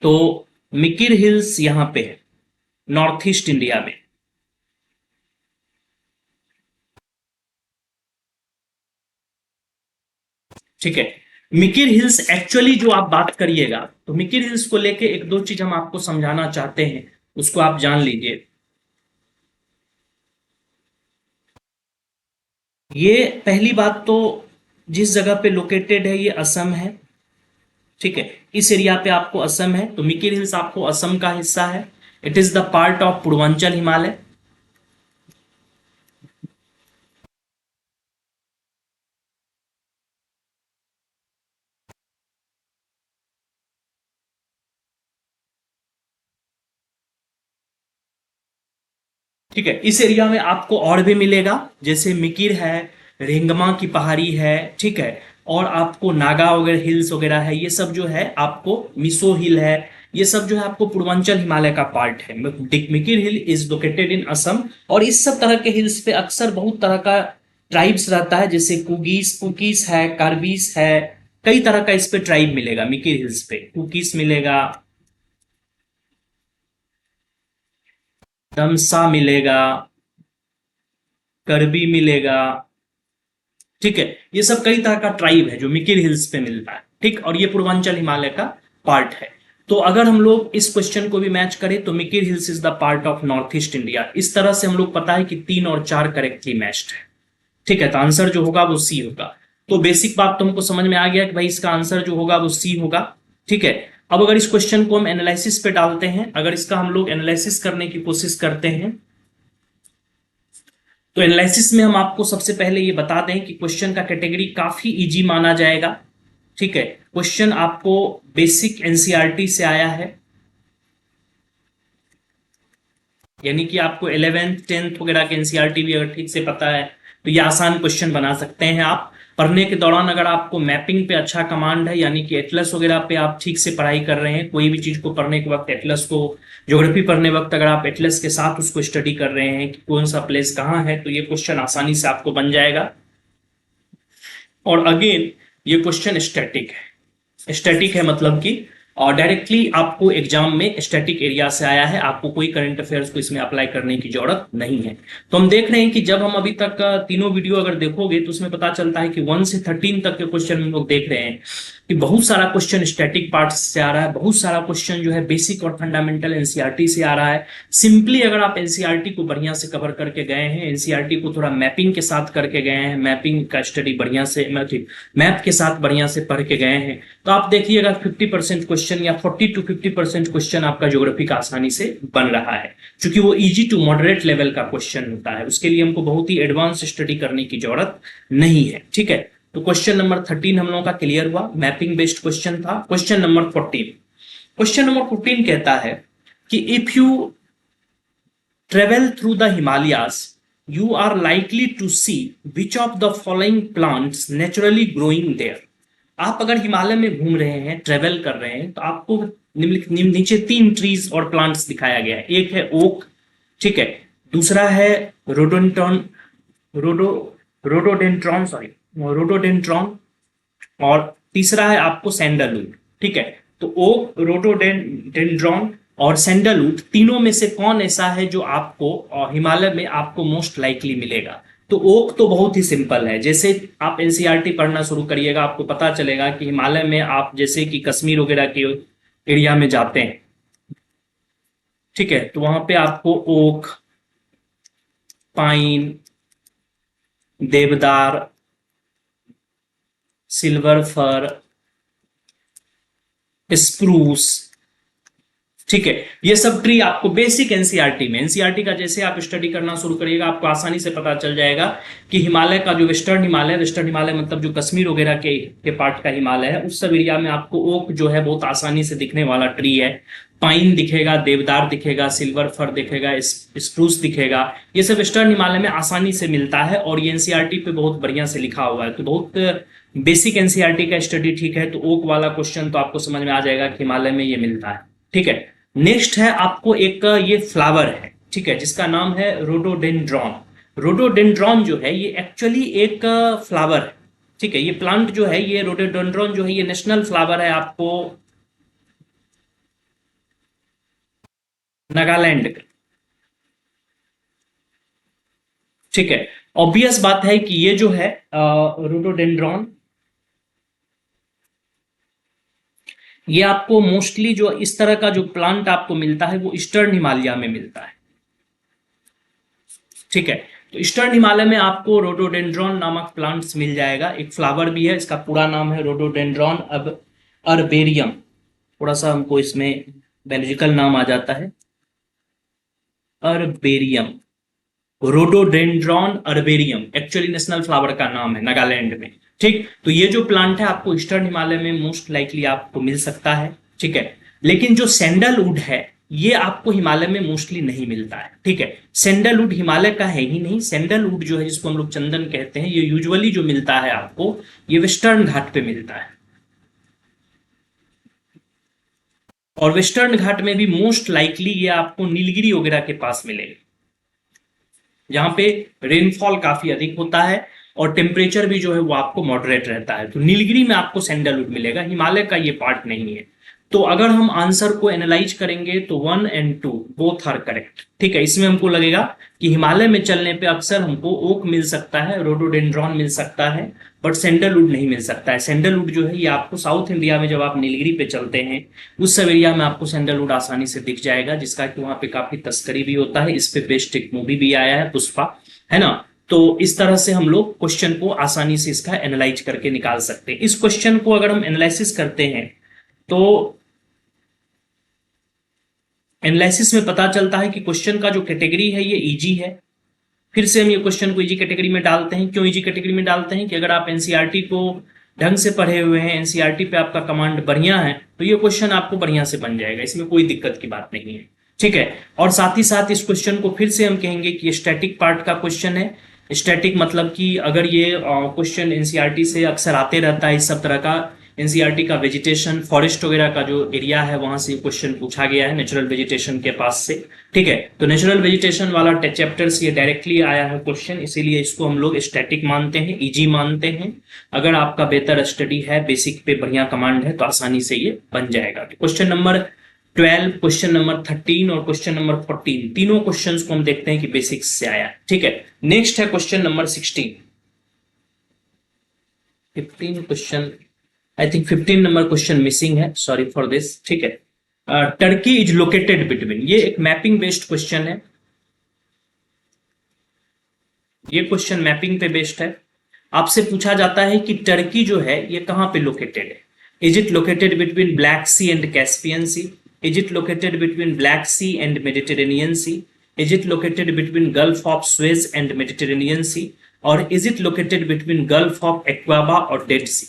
तो मिकिर हिल्स यहां पे है नॉर्थ ईस्ट इंडिया में, ठीक है। मिकिर हिल्स एक्चुअली जो आप बात करिएगा, तो मिकिर हिल्स को लेके एक दो चीज हम आपको समझाना चाहते हैं, उसको आप जान लीजिए। ये पहली बात तो जिस जगह पे लोकेटेड है ये असम है, ठीक है। इस एरिया पे आपको असम है, तो मिकिर हिल्स आपको असम का हिस्सा है। It is the part of Purvanchal Himalaya, ठीक है। इस एरिया में आपको और भी मिलेगा, जैसे मिकिर है, रेंगमा की पहाड़ी है, ठीक है, और आपको नागा वगैरह हिल्स वगैरह है। ये सब जो है आपको, मिसो हिल है, ये सब जो है आपको पूर्वांचल हिमालय का पार्ट है। मिकिर हिल इज लोकेटेड इन असम। और इस सब तरह के हिल्स पे अक्सर बहुत तरह का ट्राइब्स रहता है, जैसे कुगीस, कुकीस है, कार्बीस है, कई तरह का इस पे ट्राइब मिलेगा। मिकिर हिल्स पे कुकीस मिलेगा, दमसा मिलेगा, करबी मिलेगा, ठीक है। ये सब कई तरह का ट्राइब है जो मिकिर हिल्स पे मिलता है, ठीक। और ये पूर्वांचल हिमालय का पार्ट है। तो अगर हम लोग इस क्वेश्चन को भी मैच करें तो Mikir hills is the part of north east India. इस तरह से हम लोग पता है कि 3 और 4 करेक्टली मैच्ड है, ठीक है। तो आंसर जो होगा वो सी होगा। तो बेसिक बात तो हमको समझ में आ गया कि भाई इसका आंसर जो होगा वो सी होगा, ठीक है। अब अगर इस क्वेश्चन को हम एनालिसिस पे डालते हैं, अगर इसका हम लोग एनालिसिस करने की कोशिश करते हैं, तो एनालिसिस में हम आपको सबसे पहले ये बता दें कि क्वेश्चन का कैटेगरी काफी इजी माना जाएगा, ठीक है। क्वेश्चन आपको बेसिक एनसीईआरटी से आया है, यानी कि आपको 11th 10th वगैरह के एनसीईआरटी भी अगर ठीक से पता है तो ये आसान क्वेश्चन बना सकते हैं आप। पढ़ने के दौरान अगर आपको मैपिंग पे अच्छा कमांड है, यानी कि एटलस वगैरह पे आप ठीक से पढ़ाई कर रहे हैं, कोई भी चीज को पढ़ने के वक्त एटलस को, ज्योग्राफी पढ़ने वक्त अगर आप एटलस के साथ उसको स्टडी कर रहे हैं कि कौन सा प्लेस कहाँ है, तो ये क्वेश्चन आसानी से आपको बन जाएगा। और अगेन ये क्वेश्चन स्टैटिक है। स्टैटिक है मतलब कि और डायरेक्टली आपको एग्जाम में स्टैटिक एरिया से आया है, आपको कोई करंट अफेयर्स को इसमें अप्लाई करने की जरूरत नहीं है। तो हम देख रहे हैं कि जब हम अभी तक तीनों वीडियो अगर देखोगे तो उसमें पता चलता है कि 1 से 13 तक के क्वेश्चन हम लोग देख रहे हैं। कि बहुत सारा क्वेश्चन स्टैटिक पार्ट से आ रहा है, बहुत सारा क्वेश्चन जो है बेसिक और फंडामेंटल एनसीईआरटी से आ रहा है। सिंपली अगर आप एनसीईआरटी को बढ़िया से कवर करके गए हैं, एनसीईआरटी को थोड़ा मैपिंग के साथ करके गए हैं, मैपिंग का स्टडी बढ़िया से मैप के साथ बढ़िया से पढ़ के गए हैं, तो आप देखिएगा 50% क्वेश्चन या 40 to 50% क्वेश्चन आपका ज्योग्राफी का आसानी से बन रहा है, क्योंकि वो इजी टू मॉडरेट लेवल का क्वेश्चन होता है। उसके लिए हमको बहुत ही एडवांस स्टडी करने की जरूरत नहीं है। ठीक है, तो क्वेश्चन नंबर 13 हम लोगों का क्लियर हुआ, मैपिंग बेस्ड क्वेश्चन था। क्वेश्चन नंबर 14, क्वेश्चन नंबर 14 कहता है कि if you travel through the Himalayas you are likely to see which of the following plants naturally growing there. आप अगर हिमालय में घूम रहे हैं, ट्रेवल कर रहे हैं, तो आपको नीचे 3 ट्रीज और प्लांट्स दिखाया गया है। एक है ओक, ठीक है, दूसरा है रोडोडेंड्रॉन और तीसरा है आपको सैंडलवुड। ठीक है, तो ओक, रोडोडेंड्रॉन और सैंडलवुड तीनों में से कौन ऐसा है जो आपको हिमालय में आपको मोस्ट लाइकली मिलेगा। तो ओक तो बहुत ही सिंपल है, जैसे आप एनसीईआरटी पढ़ना शुरू करिएगा आपको पता चलेगा कि हिमालय में आप जैसे कि कश्मीर वगैरह के एरिया में जाते हैं, ठीक है, तो वहां पे आपको ओक, पाइन, देवदार, सिल्वर फर, स्प्रूस, ठीक है, ये सब ट्री आपको बेसिक एनसीईआरटी में, एनसीईआरटी का जैसे आप स्टडी करना शुरू करिएगा आपको आसानी से पता चल जाएगा कि हिमालय का जो वेस्टर्न हिमालय मतलब जो कश्मीर वगैरह के पार्ट का हिमालय है, उस सब एरिया में आपको ओक जो है बहुत आसानी से दिखने वाला ट्री है। पाइन दिखेगा, देवदार दिखेगा, सिल्वर फर दिखेगा, स्प्रूस दिखेगा, ये सब वेस्टर्न हिमालय में आसानी से मिलता है और ये एनसीईआरटी पे बहुत बढ़िया से लिखा हुआ है। तो बहुत बेसिक एनसीईआरटी का स्टडी, ठीक है, तो ओक वाला क्वेश्चन तो आपको समझ में आ जाएगा कि हिमालय में ये मिलता है। ठीक है, नेक्स्ट है आपको एक ये फ्लावर है, ठीक है, जिसका नाम है रोडोडेंड्रॉन। रोडोडेंड्रॉन जो है ये एक्चुअली एक फ्लावर है, ठीक है, ये प्लांट जो है, ये रोडोडेंड्रॉन जो है ये नेशनल फ्लावर है आपको नागालैंड का। ठीक है, ऑब्वियस बात है कि ये जो है रोडोडेंड्रॉन, ये आपको मोस्टली जो इस तरह का जो प्लांट आपको मिलता है वो ईस्टर्न हिमालय में मिलता है। ठीक है, तो ईस्टर्न हिमालय में आपको रोडोडेंड्रॉन नामक प्लांट्स मिल जाएगा। एक फ्लावर भी है, इसका पूरा नाम है रोडोडेंड्रॉन अर्बेरियम, थोड़ा सा हमको इसमें बायोलॉजिकल नाम आ जाता है, अर्बेरियम, रोडोडेंड्रॉन अर्बेरियम एक्चुअली नेशनल फ्लावर का नाम है नागालैंड में। ठीक, तो ये जो प्लांट है आपको ईस्टर्न हिमालय में मोस्ट लाइकली आपको मिल सकता है। ठीक है, लेकिन जो सैंडलवुड है ये आपको हिमालय में मोस्टली नहीं मिलता है। ठीक है, सैंडलवुड हिमालय का है ही नहीं। सैंडलवुड जो है जिसको हम लोग चंदन कहते हैं, ये यूजुअली जो मिलता है आपको ये वेस्टर्न घाट पे मिलता है, और वेस्टर्न घाट में भी मोस्ट लाइकली ये आपको नीलगिरी वगैरह के पास मिलेगा, जहां पे रेनफॉल काफी अधिक होता है और टेम्परेचर भी जो है वो आपको मॉडरेट रहता है। तो नीलगिरी में आपको सैंडलवुड मिलेगा, हिमालय का ये पार्ट नहीं है। तो अगर हम आंसर को एनालाइज करेंगे तो 1 और 2 बोथ आर करेक्ट। ठीक है, इसमें हमको लगेगा कि हिमालय में चलने पे अक्सर हमको ओक मिल सकता है, रोडोडेंड्रॉन मिल सकता है, बट सैंडलवुड नहीं मिल सकता है। सैंडलवुड जो है ये आपको साउथ इंडिया में जब आप नीलगिरी पे चलते हैं उस सब एरिया में आपको सैंडलवुड आसानी से दिख जाएगा, जिसका कि वहां पे काफी तस्करी भी होता है। इस पे बेस्ड एक मूवी भी आया है पुष्पा, है ना। तो इस तरह से हम लोग क्वेश्चन को आसानी से इसका एनालाइज करके निकाल सकते हैं। इस क्वेश्चन को अगर हम एनालिसिस करते हैं तो एनालिसिस में पता चलता है कि क्वेश्चन का जो कैटेगरी है ये इजी है। फिर से हम ये क्वेश्चन को इजी कैटेगरी में डालते हैं। क्यों इजी कैटेगरी में डालते हैं कि अगर आप एनसीईआरटी को ढंग से पढ़े हुए हैं, एनसीईआरटी पे आपका कमांड बढ़िया है, तो ये क्वेश्चन आपको बढ़िया से बन जाएगा, इसमें कोई दिक्कत की बात नहीं है। ठीक है, और साथ ही साथ इस क्वेश्चन को फिर से हम कहेंगे कि ये स्टैटिक पार्ट का क्वेश्चन है। स्टैटिक मतलब कि अगर ये क्वेश्चन एनसीईआरटी से अक्सर आते रहता है, इस सब तरह का एनसीईआरटी का वेजिटेशन फॉरेस्ट वगैरह का जो एरिया है वहां से क्वेश्चन पूछा गया है नेचुरल वेजिटेशन के पास से। ठीक है, तो नेचुरल वेजिटेशन वाला चैप्टर से ये डायरेक्टली आया है क्वेश्चन, इसीलिए इसको हम लोग स्टैटिक मानते हैं, इजी मानते हैं। अगर आपका बेहतर स्टडी है, बेसिक पे बढ़िया कमांड है, तो आसानी से ये बन जाएगा। क्वेश्चन नंबर 12, क्वेश्चन नंबर 13 और क्वेश्चन नंबर 14 तीनों क्वेश्चंस को हम देखते हैं कि बेसिक्स से आया। ठीक है, नेक्स्ट है question number 16। 15 question I think 15 number question missing है, सॉरी फॉर दिस। ठीक है, टर्की इज लोकेटेड बिटवीन, ये एक मैपिंग बेस्ड क्वेश्चन है, ये क्वेश्चन मैपिंग पे बेस्ड है। आपसे पूछा जाता है कि टर्की जो है ये कहां पे लोकेटेड है। Is it located between Black Sea and Caspian Sea, is it located between Black Sea and Mediterranean Sea, is it located between Gulf of Suez and Mediterranean Sea, और is it located between Gulf of Aqaba और Dead सी।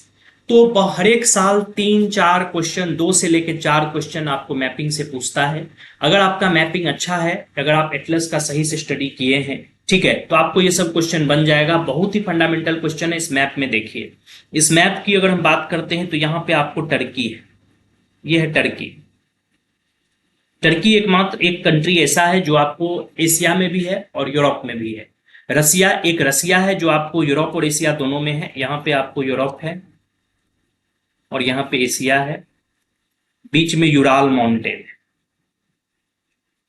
तो हर एक साल 3-4 question, 2 से लेकर 4 question आपको mapping से पूछता है। अगर आपका मैपिंग अच्छा है, अगर आप एटलस का सही से स्टडी किए हैं, ठीक है, तो आपको ये सब क्वेश्चन बन जाएगा। बहुत ही फंडामेंटल क्वेश्चन है इस मैप में। देखिए इस मैप की अगर हम बात करते हैं तो यहां पे आपको टर्की है, ये है टर्की। टर्की एकमात्र एक कंट्री ऐसा है जो आपको एशिया में भी है और यूरोप में भी है। रसिया है जो आपको यूरोप और एशिया दोनों में है। यहां पे आपको यूरोप है और यहां पे एशिया है, बीच में यूराल माउंटेन है।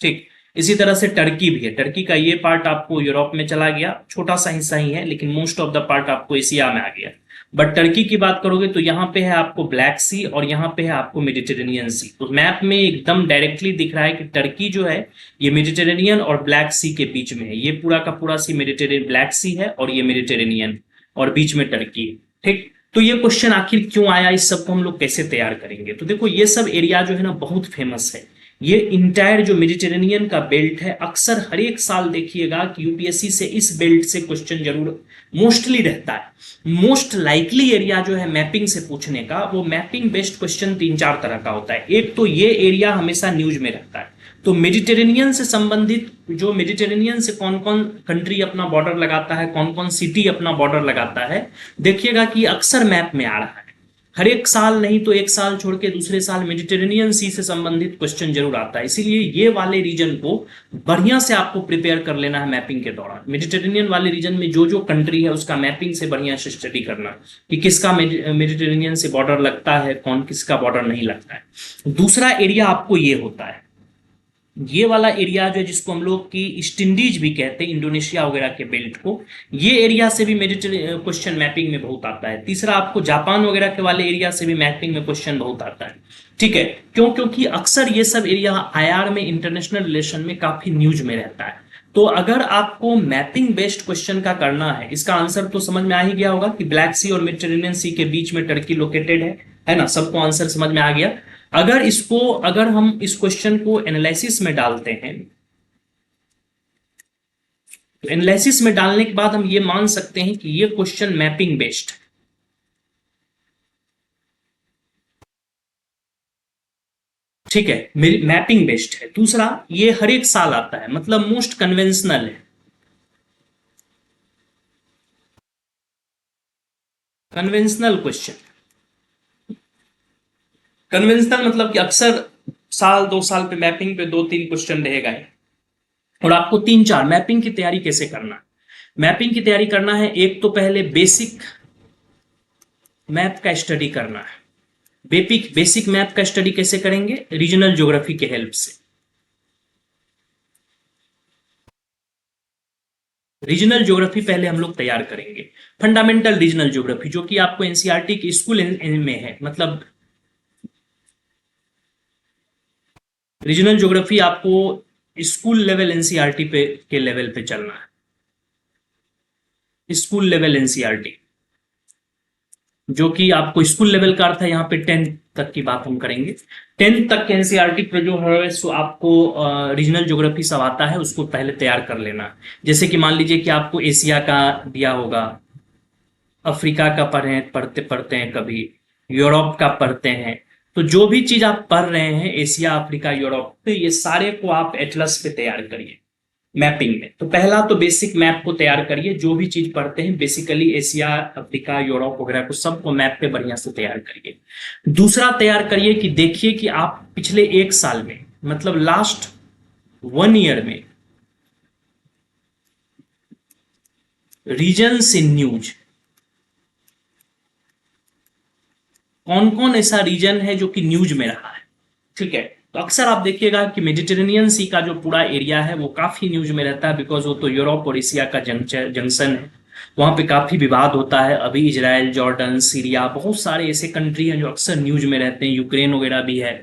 ठीक, इसी तरह से टर्की भी है। टर्की का ये पार्ट आपको यूरोप में चला गया, छोटा सा हिस्सा ही है, लेकिन मोस्ट ऑफ द पार्ट आपको एशिया में आ गया। बट टर्की की बात करोगे तो यहाँ पे है आपको ब्लैक सी और यहाँ पे है आपको मेडिटेरेनियन सी। तो मैप में एकदम डायरेक्टली दिख रहा है कि टर्की जो है ये मेडिटेरेनियन और ब्लैक सी के बीच में है। ये पूरा का पूरा सी मेडिटेरेनियन ब्लैक सी है और ये मेडिटेरेनियन और बीच में टर्की है। ठीक, तो ये क्वेश्चन आखिर क्यों आया, इस सबको हम लोग कैसे तैयार करेंगे। तो देखो ये सब एरिया जो है ना बहुत फेमस है। ये इंटायर जो मेडिटेरेनियन का बेल्ट है, अक्सर हर एक साल देखिएगा कि यूपीएससी से इस बेल्ट से क्वेश्चन जरूर मोस्टली रहता है। मोस्ट लाइकली एरिया जो है मैपिंग से पूछने का, वो मैपिंग बेस्ड क्वेश्चन 3-4 तरह का होता है। एक तो ये एरिया हमेशा न्यूज में रहता है, तो मेडिटेरेनियन से संबंधित, जो मेडिटेरेनियन से कौन कौन कंट्री अपना बॉर्डर लगाता है, कौन कौन सिटी अपना बॉर्डर लगाता है, देखिएगा कि अक्सर मैप में आ रहा है। हर एक साल नहीं तो एक साल छोड़ के दूसरे साल मेडिटेरेनियन सी से संबंधित क्वेश्चन जरूर आता है। इसीलिए ये वाले रीजन को बढ़िया से आपको प्रिपेयर कर लेना है मैपिंग के दौरान। मेडिटेरेनियन वाले रीजन में जो जो कंट्री है उसका मैपिंग से बढ़िया से स्टडी करना कि किसका मेडिटेरेनियन से बॉर्डर लगता है, कौन किसका बॉर्डर नहीं लगता है। दूसरा एरिया आपको ये होता है, ये वाला एरिया जो है जिसको हम लोग की ईस्ट इंडीज भी कहते हैं, इंडोनेशिया वगैरह के बेल्ट को, ये एरिया से भी मेडिटेरेनियन क्वेश्चन मैपिंग में बहुत आता है। तीसरा आपको जापान वगैरह के वाले एरिया से भी मैपिंग में क्वेश्चन बहुत आता है। ठीक है, क्यों? क्योंकि अक्सर ये सब एरिया आईआर में, इंटरनेशनल रिलेशन में काफी न्यूज में रहता है। तो अगर आपको मैपिंग बेस्ड क्वेश्चन का करना है, इसका आंसर तो समझ में आ ही गया होगा कि ब्लैक सी और मेडिटेरेनियन सी के बीच में टर्की लोकेटेड है ना। सबको आंसर समझ में आ गया। अगर हम इस क्वेश्चन को एनालिसिस में डालते हैं, तो एनालिसिस में डालने के बाद हम ये मान सकते हैं कि ये क्वेश्चन मैपिंग बेस्ड है। ठीक है, मैपिंग बेस्ड है। दूसरा, ये हर एक साल आता है, मतलब मोस्ट कन्वेंशनल है। कन्वेंशनल क्वेश्चन, कन्वेंशनल मतलब कि अक्सर साल 2 साल पे मैपिंग पे 2-3 क्वेश्चन रहेगा। और आपको 3-4 मैपिंग की तैयारी कैसे करना है। मैपिंग की तैयारी करना है, एक तो पहले बेसिक मैप का स्टडी करना है। बेसिक मैप का स्टडी कैसे करेंगे? रीजनल ज्योग्राफी के हेल्प से। रीजनल ज्योग्राफी पहले हम लोग तैयार करेंगे, फंडामेंटल रीजनल ज्योग्राफी, जो कि आपको एनसीईआरटी के स्कूल में है। मतलब रीजनल ज्योग्राफी आपको स्कूल लेवल एनसीईआरटी पे के लेवल पे चलना है। स्कूल लेवल एनसीईआरटी, जो कि आपको स्कूल लेवल का अर्थ है, यहाँ पे 10th तक की बात हम करेंगे। 10th तक के एनसीईआरटी पे जो है सो आपको रीजनल ज्योग्राफी सब आता है, उसको पहले तैयार कर लेना। जैसे कि मान लीजिए कि आपको एशिया का दिया होगा, अफ्रीका का पढ़ते पढ़ते हैं, कभी यूरोप का पढ़ते हैं। तो जो भी चीज आप पढ़ रहे हैं एशिया, अफ्रीका, यूरोप, तो ये सारे को आप एटलस पे तैयार करिए मैपिंग में। तो पहला तो बेसिक मैप को तैयार करिए, जो भी चीज पढ़ते हैं बेसिकली एशिया, अफ्रीका, यूरोप वगैरह को सबको मैप पे बढ़िया से तैयार करिए। दूसरा तैयार करिए कि देखिए कि आप पिछले 1 साल में, मतलब लास्ट 1 ईयर में, रीजन्स इन न्यूज, कौन कौन ऐसा रीजन है जो कि न्यूज में रहा है। ठीक है, तो अक्सर आप देखिएगा कि मेडिटेरेनियन सी का जो पूरा एरिया है वो काफी न्यूज में रहता है, बिकॉज वो तो यूरोप और एशिया का जंक्शन है। वहां पे काफी विवाद होता है। अभी इजराइल, जॉर्डन, सीरिया, बहुत सारे ऐसे कंट्री हैं जो अक्सर न्यूज में रहते हैं, यूक्रेन वगैरह भी है,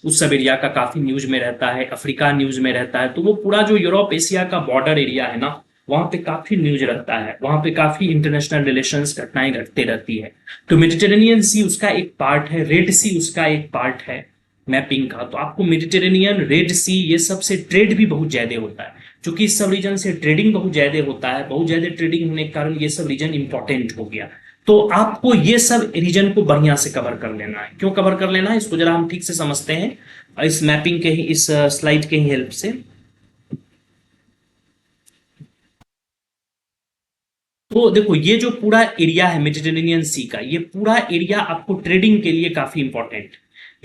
उस सब एरिया का काफी न्यूज में रहता है, अफ्रीका न्यूज में रहता है। तो वो पूरा जो यूरोप एशिया का बॉर्डर एरिया है ना, वहां पे काफी न्यूज रहता है, वहां पे काफी इंटरनेशनल रिलेशंस घटनाएं घटते रहती है। तो मेडिटेरेनियन सी उसका एक पार्ट है, रेड सी उसका एक पार्ट है मैपिंग का। तो आपको मेडिटेरेनियन, रेड सी, ये सब से ट्रेड भी बहुत ज्यादा होता है, क्योंकि इस सब रीजन से ट्रेडिंग बहुत ज्यादा होता है। बहुत ज्यादा ट्रेडिंग होने के कारण ये सब रीजन इंपॉर्टेंट हो गया। तो आपको ये सब रीजन को बढ़िया से कवर कर लेना है। क्यों कवर कर लेना है, इसको जरा हम ठीक से समझते हैं इस मैपिंग के ही, इस स्लाइड के ही हेल्प से। तो देखो, ये जो पूरा एरिया है मेडिटेरेनियन सी का, ये पूरा एरिया आपको ट्रेडिंग के लिए काफी इंपॉर्टेंट।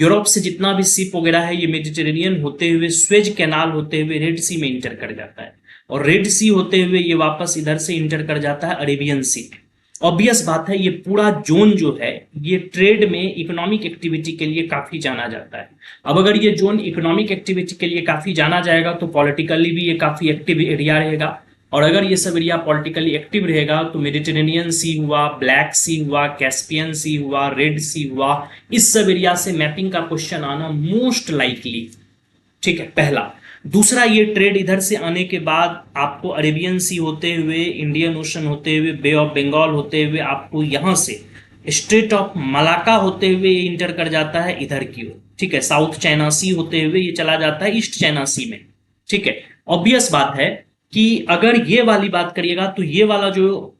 यूरोप से जितना भी शिप वगैरह है, ये मेडिटेरेनियन होते हुए, स्वेज कैनाल होते हुए रेड सी में इंटर कर जाता है, और रेड सी होते हुए ये वापस इधर से इंटर कर जाता है अरेबियन सी में। ऑब्वियस बात है, ये पूरा जोन जो है, ये ट्रेड में इकोनॉमिक एक्टिविटी के लिए काफी जाना जाता है। अब अगर ये जोन इकोनॉमिक एक्टिविटी के लिए काफी जाना जाएगा, तो पॉलिटिकली भी ये काफी एक्टिव एरिया रहेगा। और अगर ये सब एरिया पॉलिटिकली एक्टिव रहेगा, तो मेडिटेरेनियन सी हुआ, ब्लैक सी हुआ, कैस्पियन सी हुआ, रेड सी हुआ, इस सब एरिया से मैपिंग का क्वेश्चन आना मोस्ट लाइकली। ठीक है, पहला। दूसरा, ये ट्रेड इधर से आने के बाद आपको अरेबियन सी होते हुए, इंडियन ओशन होते हुए, बे ऑफ बंगाल होते हुए, आपको यहां से स्ट्रेट ऑफ मलाका होते हुए ये इंटर कर जाता है इधर की ओर। ठीक है, साउथ चाइना सी होते हुए ये चला जाता है ईस्ट चाइना सी में। ठीक है, ऑब्वियस बात है कि अगर ये वाली बात करिएगा, तो ये वाला जो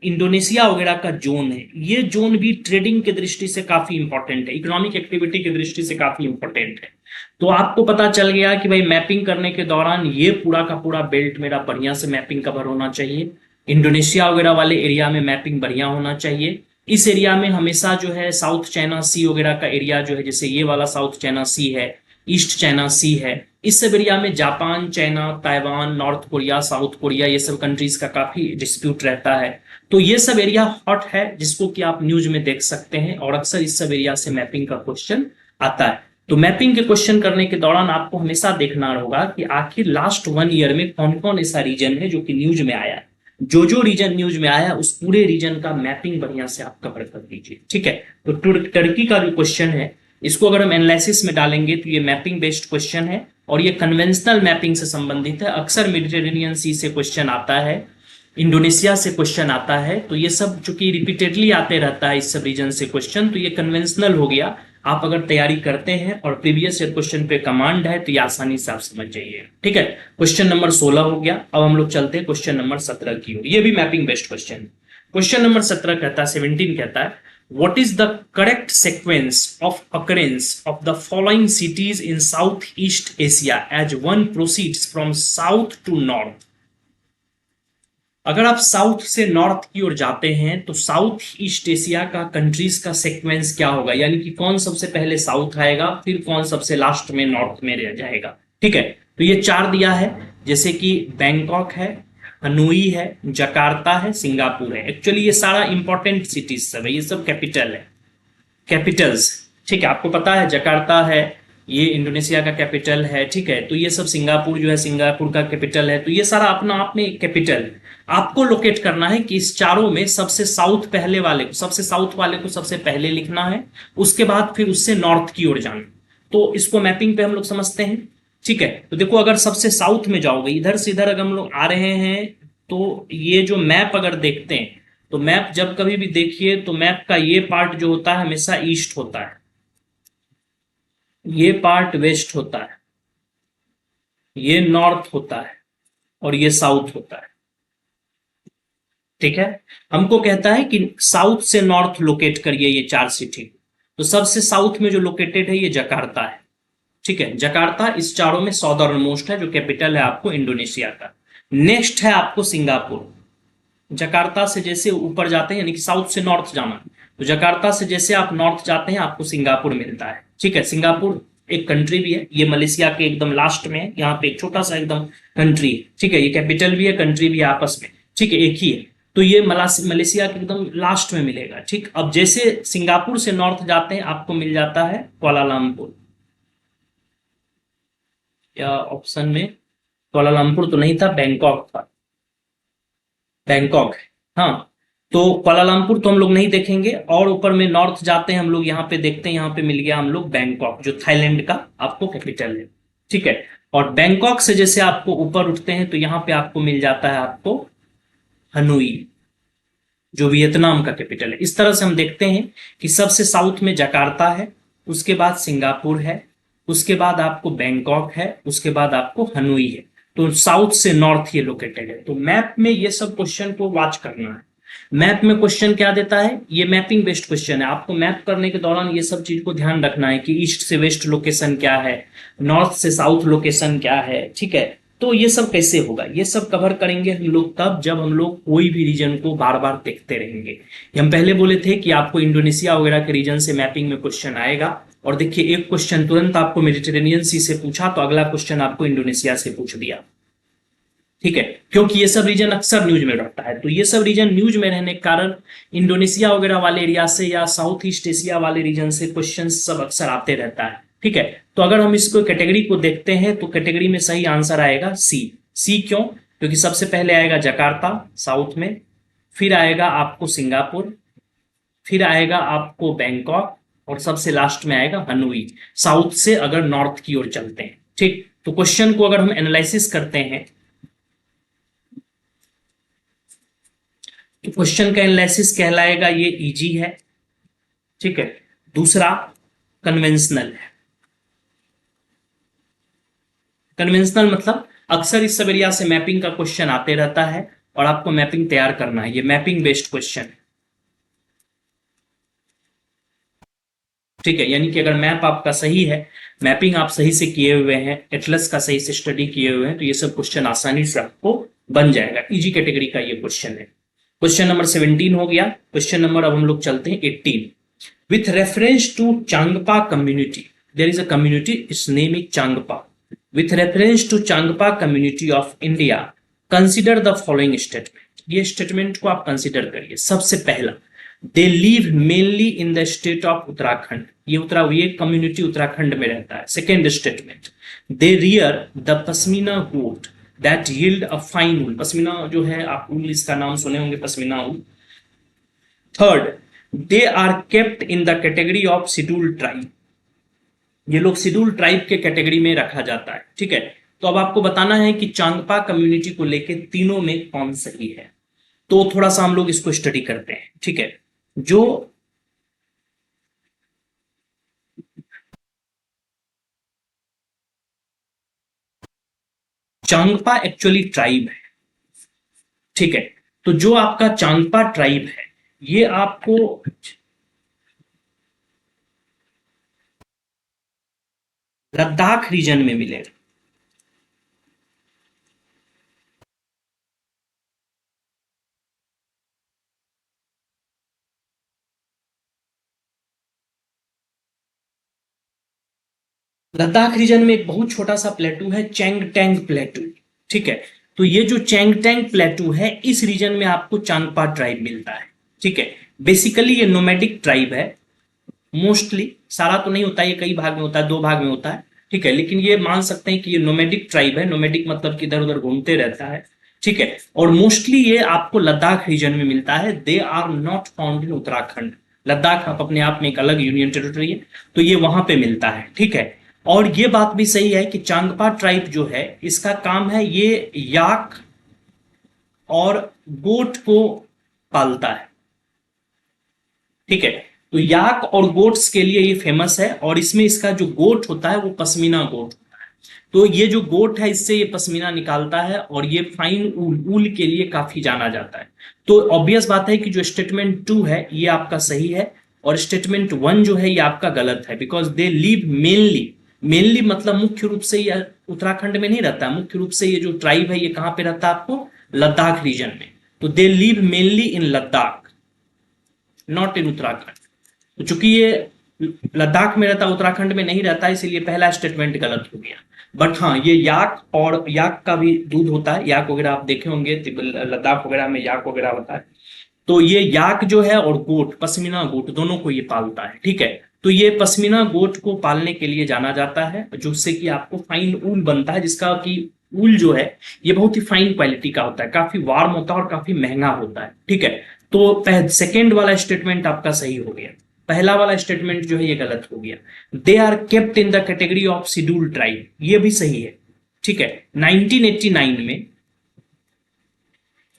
इंडोनेशिया वगैरह का जोन है, ये जोन भी ट्रेडिंग की दृष्टि से काफी इंपॉर्टेंट है, इकोनॉमिक एक्टिविटी की दृष्टि से काफी इंपॉर्टेंट है। तो आपको पता चल गया कि भाई मैपिंग करने के दौरान ये पूरा का पूरा बेल्ट मेरा बढ़िया से मैपिंग कवर होना चाहिए। इंडोनेशिया वगैरह वाले एरिया में मैपिंग बढ़िया होना चाहिए। इस एरिया में हमेशा जो है साउथ चाइना सी वगैरह का एरिया जो है, जैसे ये वाला साउथ चाइना सी है, ईस्ट चाइना सी है, इस सब एरिया में Japan, China, Taiwan, north Korea, south Korea, ये सब कंट्रीज का काफी डिस्प्यूट रहता है। तो ये सब एरिया हॉट है, जिसको कि आप न्यूज में देख सकते हैं, और अक्सर इस सब एरिया से मैपिंग का क्वेश्चन आता है। तो मैपिंग के क्वेश्चन करने के दौरान आपको हमेशा देखना होगा कि आखिर लास्ट 1 ईयर में कौन कौन ऐसा रीजन है जो कि न्यूज में आया है। जो रीजन न्यूज में आया, उस पूरे रीजन का मैपिंग बढ़िया से आप कवर कर दीजिए। ठीक है, तो टर्की का जो क्वेश्चन है, इसको अगर हम एनालिसिस में डालेंगे, तो ये मैपिंग बेस्ड क्वेश्चन है, और ये कन्वेंशनल मैपिंग से संबंधित है। अक्सर मेडिटेरेनियन सी से क्वेश्चन आता है, इंडोनेशिया से क्वेश्चन आता है, तो ये सब चूंकि रिपीटेडली आते रहता है इस सब रीजन से क्वेश्चन, तो ये कन्वेंशनल हो गया। आप अगर तैयारी करते हैं और प्रीवियस ईयर क्वेश्चन पे कमांड है, तो ये आसानी से आप समझ जाइए। ठीक है, क्वेश्चन नंबर 16 हो गया। अब हम लोग चलते हैं क्वेश्चन नंबर 17 की ओर। ये भी मैपिंग बेस्ड क्वेश्चन है। क्वेश्चन नंबर 17 कहता है, 17 कहता है, what is the correct sequence of occurrence of the following cities in Southeast Asia as one proceeds from south to north? अगर आप साउथ से नॉर्थ की ओर जाते हैं, तो साउथ ईस्ट एशिया का कंट्रीज का सीक्वेंस क्या होगा, यानी कि कौन सबसे पहले साउथ आएगा, फिर कौन सबसे लास्ट में नॉर्थ में रह जाएगा। ठीक है, तो ये 4 दिया है, जैसे कि बैंकॉक है, हनोई है, जकार्ता है, सिंगापुर है। एक्चुअली ये सारा इंपॉर्टेंट सिटीज सब है, ये सब कैपिटल है, कैपिटल्स। ठीक है, आपको पता है जकार्ता है, ये इंडोनेशिया का कैपिटल है। ठीक है, तो ये सब, सिंगापुर जो है सिंगापुर का कैपिटल है। तो ये सारा अपना आप में कैपिटल। आपको लोकेट करना है कि इस चारों में सबसे साउथ पहले वाले को, सबसे साउथ वाले को सबसे पहले लिखना है, उसके बाद फिर उससे नॉर्थ की ओर जाना। तो इसको मैपिंग पे हम लोग समझते हैं। ठीक है, तो देखो, अगर सबसे साउथ में जाओगे, इधर से इधर अगर हम लोग आ रहे हैं, तो ये जो मैप अगर देखते हैं, तो मैप जब कभी भी देखिए, तो मैप का ये पार्ट जो होता है हमेशा ईस्ट होता है, ये पार्ट वेस्ट होता है, ये नॉर्थ होता है, और ये साउथ होता है। ठीक है, हमको कहता है कि साउथ से नॉर्थ लोकेट करिए ये 4 सिटी। तो सबसे साउथ में जो लोकेटेड है ये जकार्ता है। ठीक है, जकार्ता इस चारों में सदर्न मोस्ट है, जो कैपिटल है आपको इंडोनेशिया का। नेक्स्ट है आपको सिंगापुर। जकार्ता से जैसे ऊपर जाते हैं, यानी कि साउथ से नॉर्थ जाना, तो जकार्ता से जैसे आप नॉर्थ जाते हैं, आपको सिंगापुर मिलता है। ठीक है, सिंगापुर एक कंट्री भी है, ये मलेशिया के एकदम लास्ट में है, यहाँ पे एक छोटा सा एकदम कंट्री है। ठीक है, ये कैपिटल भी है, कंट्री भी है आपस में। ठीक है, एक ही है। तो ये मलेशिया के एकदम लास्ट में मिलेगा। ठीक, अब जैसे सिंगापुर से नॉर्थ जाते हैं, आपको मिल जाता है कुआलालंपुर। या ऑप्शन में कुआलालंपुर तो नहीं था, बैंकॉक था, बैंकॉक है। हाँ, तो कुआलालंपुर तो हम लोग नहीं देखेंगे, और ऊपर में नॉर्थ जाते हैं हम लोग, यहाँ पे देखते हैं, यहाँ पे मिल गया हम लोग बैंकॉक, जो थाईलैंड का आपको कैपिटल है। ठीक है, और बैंकॉक से जैसे आपको ऊपर उठते हैं तो यहाँ पे आपको मिल जाता है आपको हनोई, जो वियतनाम का कैपिटल है। इस तरह से हम देखते हैं कि सबसे साउथ में जकार्ता है, उसके बाद सिंगापुर है, उसके बाद आपको बैंकॉक है, उसके बाद आपको हनोई है। तो साउथ से नॉर्थ ये लोकेटेड है। तो मैप में ये सब क्वेश्चन को वॉच करना है। मैप में क्वेश्चन क्या देता है, ये मैपिंग बेस्ड क्वेश्चन है। आपको मैप करने के दौरान ये सब चीज को ध्यान रखना है कि ईस्ट से वेस्ट लोकेशन क्या है, नॉर्थ से साउथ लोकेशन क्या है। ठीक है, तो ये सब कैसे होगा, ये सब कवर करेंगे हम लोग तब जब हम लोग कोई भी रीजन को बार बार देखते रहेंगे। हम पहले बोले थे कि आपको इंडोनेशिया वगैरह के रीजन से मैपिंग में क्वेश्चन आएगा, और देखिए एक क्वेश्चन तुरंत आपको मेडिटेरेनियन सी से पूछा, तो अगला क्वेश्चन आपको इंडोनेशिया से पूछ दिया। ठीक है, क्योंकि ये सब रीजन अक्सर न्यूज में रहता है। तो ये सब रीजन न्यूज में रहने के कारण इंडोनेशिया वगैरह वाले एरिया से या साउथ ईस्ट एशिया वाले रीजन से क्वेश्चन सब अक्सर आते रहता है। ठीक है, तो अगर हम इसको कैटेगरी को देखते हैं तो कैटेगरी में सही आंसर आएगा सी। सी क्यों, क्योंकि सबसे पहले आएगा जकार्ता साउथ में, फिर आएगा आपको सिंगापुर, फिर आएगा आपको बैंकॉक, और सबसे लास्ट में आएगा हनोई, साउथ से अगर नॉर्थ की ओर चलते हैं। ठीक, तो क्वेश्चन को अगर हम एनालिसिस करते हैं तो क्वेश्चन का एनालिसिस कहलाएगा ये इजी है। ठीक है, दूसरा कन्वेंशनल है। कन्वेंशनल मतलब अक्सर इस सब एरिया से मैपिंग का क्वेश्चन आते रहता है, और आपको मैपिंग तैयार करना है, ये मैपिंग बेस्ड क्वेश्चन है। ठीक है, यानी कि अगर मैप आपका सही है, मैपिंग आप सही से किए हुए हैं, एटलस का सही से स्टडी किए हुए हैं, तो ये सब क्वेश्चन आसानी से आपको बन जाएगा। इजी कैटेगरी का ये क्वेश्चन है। क्वेश्चन नंबर 17 हो गया। क्वेश्चन नंबर अब हम लोग चलते हैं 18। With reference to Changpa community, there is a community, its name is Changpa. With reference to Changpa community of India, consider the following statement. ये स्टेटमेंट को आप कंसिडर करिए। सबसे पहला, they live mainly in the state of Uttarakhand, ये कम्युनिटी उत्तराखंड में रहता है। Second statement, they rear the pashmina goat that yield a fine wool, pashmina जो है आप ऊल इसका नाम सुने होंगे, pashmina wool. Third, they are kept in the category of scheduled tribe, ये लोग शेड्यूल्ड ट्राइब के कैटेगरी में रखा जाता है। ठीक है, तो अब आपको बताना है कि चांगपा कम्युनिटी को लेके तीनों में कौन सही है। तो थोड़ा सा हम लोग इसको स्टडी करते हैं। ठीक है, जो चांगपा एक्चुअली ट्राइब है। ठीक है, तो जो आपका चांगपा ट्राइब है ये आपको लद्दाख रीजन में मिलेगा। लद्दाख रीजन में एक बहुत छोटा सा प्लेटू है, चैंगटैंग प्लेटू। ठीक है, तो ये जो चैंगटैंग प्लेटू है, इस रीजन में आपको चांगपा ट्राइब मिलता है। ठीक है, बेसिकली ये नोमैडिक ट्राइब है। मोस्टली, सारा तो नहीं होता, ये कई भाग में होता है, 2 भाग में होता है। ठीक है, लेकिन ये मान सकते हैं कि ये नोमैडिक ट्राइब है। नोमैडिक मतलब कि इधर उधर घूमते रहता है। ठीक है, और मोस्टली ये आपको लद्दाख रीजन में मिलता है। They are not found in Uttarakhand. Ladakh आप अपने आप में एक अलग यूनियन टेरिटरी है, तो ये वहां पे मिलता है। ठीक है, और ये बात भी सही है कि चांगपा ट्राइब जो है, इसका काम है ये याक और गोट को पालता है। ठीक है, तो याक और गोट्स के लिए ये फेमस है, और इसमें इसका जो गोट होता है वो पश्मीना गोट होता है। तो ये जो गोट है, इससे ये पश्मीना निकालता है, और ये फाइन ऊल के लिए काफी जाना जाता है। तो ऑब्वियस बात है कि जो स्टेटमेंट 2 है ये आपका सही है, और स्टेटमेंट 1 जो है ये आपका गलत है। Because they live mainly, mainly मतलब मुख्य रूप से ये उत्तराखंड में नहीं रहता है। मुख्य रूप से ये जो ट्राइब है ये कहां पे रहता है, आपको लद्दाख रीजन में। तो दे live mainly in Ladakh, not in Uttarakhand. तो चूंकि ये लद्दाख में रहता, उत्तराखंड में नहीं रहता, इसीलिए पहला स्टेटमेंट गलत हो गया। बट हाँ, ये याक, और याक का भी दूध होता है। याक वगैरह आप देखे होंगे, लद्दाख वगैरह में याक वगैरह होता है। तो ये याक जो है और गोट, पश्मीना गोट, दोनों को ये पालता है। ठीक है, तो ये पश्मीना गोट को पालने के लिए जाना जाता है, जिससे कि आपको फाइन ऊल बनता है, जिसका कि ऊल जो है ये बहुत ही फाइन क्वालिटी का होता है, काफी वार्म होता है और काफी महंगा होता है। ठीक है, तो सेकेंड वाला स्टेटमेंट आपका सही हो गया, पहला वाला स्टेटमेंट जो है ये गलत हो गया। They are kept in the category of schedule tribe, ये भी सही है। ठीक है, 1989 में,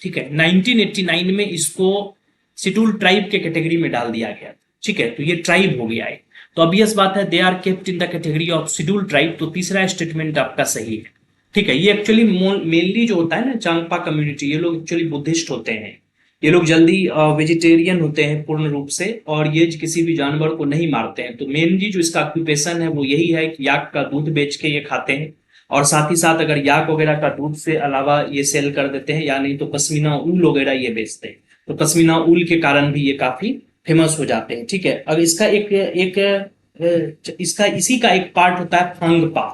ठीक है 1989 में इसको शेड्यूल ट्राइब के कैटेगरी में डाल दिया गया। ठीक है, तो ये ट्राइब हो गया है। तो ऑब्वियस बात है, they are kept in the category of schedule tribe, तो तीसरा स्टेटमेंट आपका सही है। ठीक है, ये एक्चुअली मेनली जो होता है ना चांगपा कम्युनिटी, ये लोग एक्चुअली बुद्धिस्ट होते हैं, ये लोग जल्दी वेजिटेरियन होते हैं पूर्ण रूप से, और ये किसी भी जानवर को नहीं मारते हैं। तो मेनली जो इसका ऑक्यूपेशन है वो यही है कि याक का दूध बेच के ये खाते हैं, और साथ ही साथ अगर याक वगैरह का दूध से अलावा ये सेल कर देते हैं, या नहीं तो पश्मीना ऊल वगैरह ये बेचते हैं। तो पश्मीना ऊल के कारण भी ये काफी फेमस हो जाते हैं। ठीक है, अब इसका इसका इसी का एक पार्ट होता है फंगपा।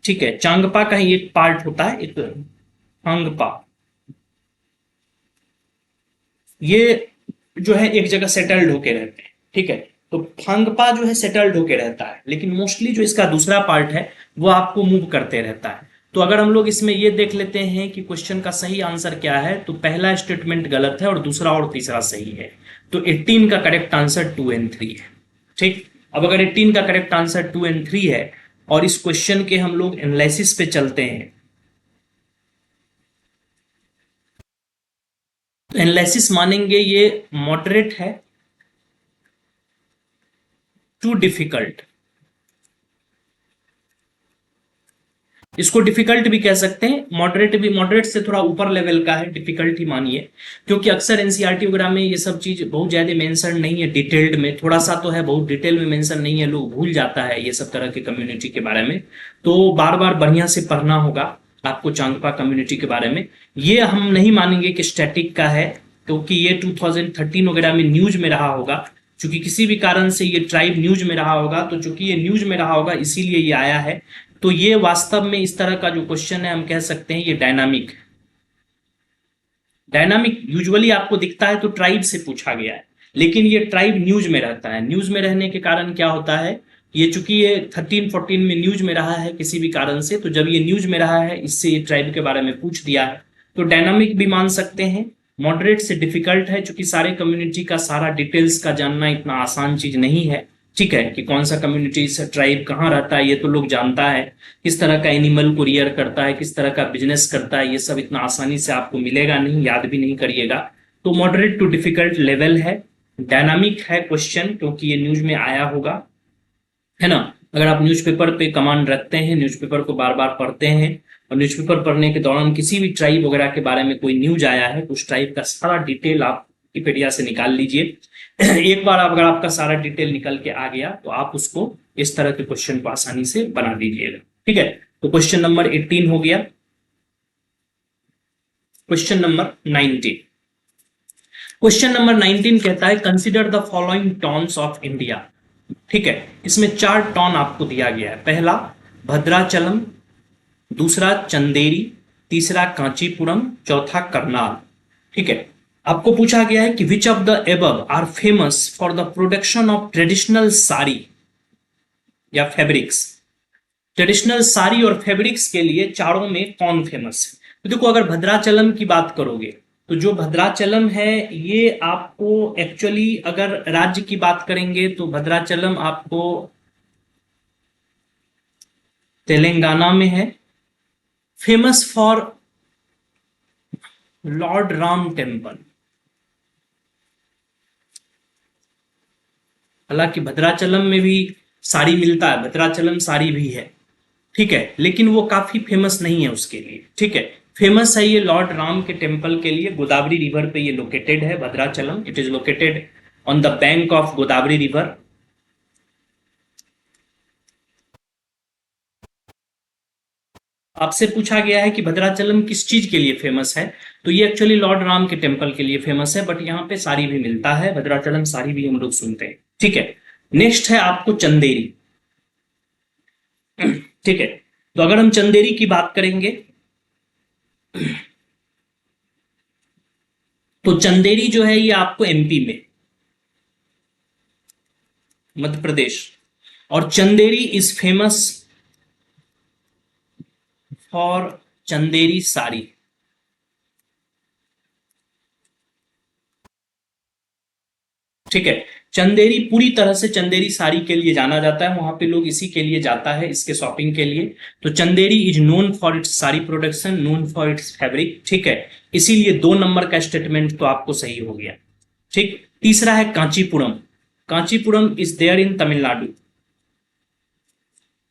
ठीक है, चांगपा का ही एक पार्ट होता है एक फंगपा। ये जो है एक जगह सेटल्ड होके रहते हैं। ठीक है, तो फंगपा जो है सेटल्ड होके रहता है, लेकिन मोस्टली जो इसका दूसरा पार्ट है वो आपको मूव करते रहता है। तो अगर हम लोग इसमें ये देख लेते हैं कि क्वेश्चन का सही आंसर क्या है, तो पहला स्टेटमेंट गलत है और दूसरा और तीसरा सही है। तो 18 का करेक्ट आंसर 2 एंड 3 है। ठीक, अब अगर 18 का करेक्ट आंसर 2 एंड 3 है और इस क्वेश्चन के हम लोग एनालिसिस पे चलते हैं, तो एनालिसिस मानेंगे ये मॉडरेट है टू डिफिकल्ट, इसको डिफिकल्ट भी कह सकते हैं, मॉडरेट भी, मॉडरेट से थोड़ा ऊपर लेवल का है, डिफिकल्ट ही मानिए, क्योंकि अक्सर एनसीईआरटी वगैरह में ये सब चीज बहुत ज्यादा मेंशन नहीं है डिटेल्ड में, थोड़ा सा तो है, बहुत डिटेल में मेंशन नहीं है, लोग भूल जाता है ये सब तरह के कम्युनिटी के बारे में। तो बार बार बढ़िया से पढ़ना होगा आपको चांगपा कम्युनिटी के बारे में। ये हम नहीं मानेंगे कि स्टैटिक का है, क्योंकि ये 2013 वगैरह में न्यूज में रहा होगा, चूंकि किसी भी कारण से ये ट्राइब न्यूज में रहा होगा, तो चूंकि ये न्यूज में रहा होगा इसीलिए ये आया है। तो ये वास्तव में इस तरह का जो क्वेश्चन है हम कह सकते हैं ये डायनामिक, डायनामिक यूजुअली आपको दिखता है तो ट्राइब से पूछा गया है, लेकिन ये ट्राइब न्यूज में रहता है। न्यूज में रहने के कारण क्या होता है, ये चूंकि ये 13-14 में न्यूज में रहा है किसी भी कारण से, तो जब ये न्यूज में रहा है इससे ये ट्राइब के बारे में पूछ दिया है। तो डायनामिक भी मान सकते हैं, मॉडरेट से डिफिकल्ट है, चूंकि सारे कम्युनिटी का सारा डिटेल्स का जानना इतना आसान चीज नहीं है। ठीक है, कि कौन सा कम्युनिटी से ट्राइब कहाँ रहता है ये तो लोग जानता है, किस तरह का एनिमल को रियर करता है, किस तरह का बिजनेस करता है, ये सब इतना आसानी से आपको मिलेगा नहीं, याद भी नहीं करिएगा। तो मॉडरेट टू डिफिकल्ट लेवल है, डायनामिक है क्वेश्चन, क्योंकि ये न्यूज में आया होगा, है ना। अगर आप न्यूज़पेपर पे कमांड रखते हैं, न्यूज़पेपर को बार बार पढ़ते हैं, और न्यूज़पेपर पढ़ने के दौरान किसी भी ट्राइब वगैरह के बारे में कोई न्यूज आया है, तो उस ट्राइब का सारा डिटेल आप विकिपीडिया से निकाल लीजिए। एक बार अगर आपका सारा डिटेल निकल के आ गया तो आप उसको इस तरह के क्वेश्चन को आसानी से बना दीजिएगा। ठीक है, तो क्वेश्चन नंबर 18 हो गया। क्वेश्चन नंबर 19, क्वेश्चन नंबर 19 कहता है consider the following towns of India. ठीक है, इसमें 4 टॉन आपको दिया गया है, पहला भद्राचलम, दूसरा चंदेरी, तीसरा कांचीपुरम, चौथा करनाल। ठीक है, आपको पूछा गया है कि which of the above are famous for the production of traditional sari या फैब्रिक्स। ट्रेडिशनल साड़ी और फैब्रिक्स के लिए चारों में कौन फेमस है। तो देखो, अगर भद्राचलम की बात करोगे तो जो भद्राचलम है ये आपको एक्चुअली, अगर राज्य की बात करेंगे तो भद्राचलम आपको तेलंगाना में है, famous for Lord Ram temple. हालांकि भद्राचलम में भी साड़ी मिलता है, भद्राचलम साड़ी भी है, ठीक है, लेकिन वो काफी फेमस नहीं है उसके लिए। ठीक है, फेमस है ये लॉर्ड राम के टेम्पल के लिए, गोदावरी रिवर पे ये लोकेटेड है Bhadrachalam, it is located on the bank of Godavari river. आपसे पूछा गया है कि भद्राचलम किस चीज के लिए फेमस है, तो ये एक्चुअली लॉर्ड राम के टेम्पल के लिए फेमस है, बट यहाँ पे साड़ी भी मिलता है, भद्राचलम साड़ी भी हम लोग सुनते हैं। ठीक है, नेक्स्ट है आपको चंदेरी। ठीक है, तो अगर हम चंदेरी की बात करेंगे तो चंदेरी जो है ये आपको एमपी में, मध्य प्रदेश, और Chanderi is famous for Chanderi sari. ठीक है, चंदेरी पूरी तरह से चंदेरी साड़ी के लिए जाना जाता है, वहां पे लोग इसी के लिए जाता है, इसके शॉपिंग के लिए। तो Chanderi is known for its sari production, known for its fabric. ठीक है, इसीलिए 2 नंबर का स्टेटमेंट तो आपको सही हो गया। ठीक, तीसरा है Kanchipuram. Kanchipuram is there in Tamil Nadu.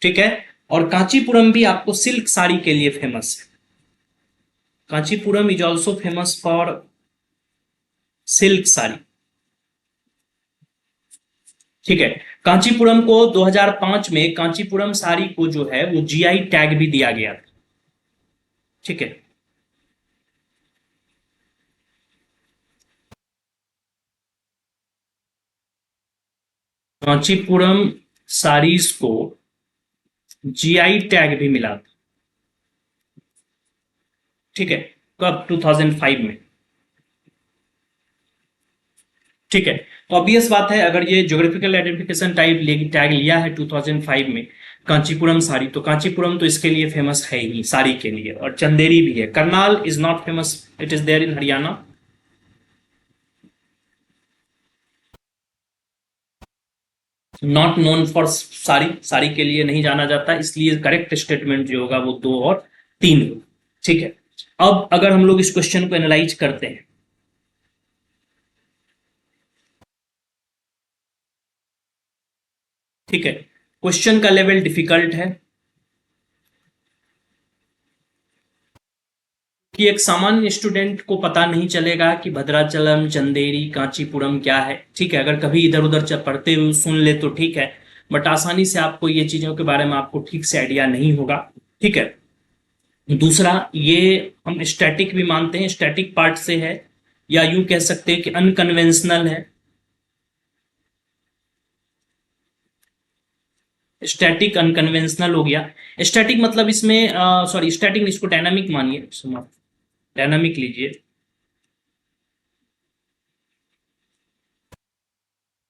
ठीक है, और कांचीपुरम भी आपको सिल्क साड़ी के लिए फेमस है। Kanchipuram is also famous for silk sari. ठीक है, कांचीपुरम को 2005 में कांचीपुरम साड़ी को जो है वो जीआई टैग भी दिया गया था। ठीक है, कांचीपुरम साड़ीज को जीआई टैग भी मिला था। ठीक है, कब? 2005 में। ठीक है, तो ऑब्वियस बात है, अगर ये ज्योग्राफिकल आइडेंटिफिकेशन टाइप टैग लिया है 2005 में कांचीपुरम साड़ी, तो कांचीपुरम तो इसके लिए फेमस है ही, साड़ी के लिए। और चंदेरी भी है। Karnal is not famous, it is there in Haryana. Not known for sari, sari के लिए नहीं जाना जाता, इसलिए करेक्ट स्टेटमेंट जो होगा वो 2 और 3 होगा। ठीक है, अब अगर हम लोग इस क्वेश्चन को एनालाइज करते हैं, ठीक है, क्वेश्चन का लेवल डिफिकल्ट है कि एक सामान्य स्टूडेंट को पता नहीं चलेगा कि भद्राचलम, चंदेरी, कांचीपुरम क्या है। ठीक है, अगर कभी इधर उधर पढ़ते हुए सुन ले तो ठीक है, बट आसानी से आपको ये चीजों के बारे में आपको ठीक से आइडिया नहीं होगा। ठीक है, दूसरा, ये हम स्टैटिक भी मानते हैं, स्टैटिक पार्ट से है, या यूं कह सकते हैं कि अनकन्वेंशनल है। स्टैटिक अनकन्वेंशनल हो गया। स्टैटिक मतलब इसमें सॉरी, स्टैटिक इसको डायनामिक मानिए, डायनामिक लीजिए।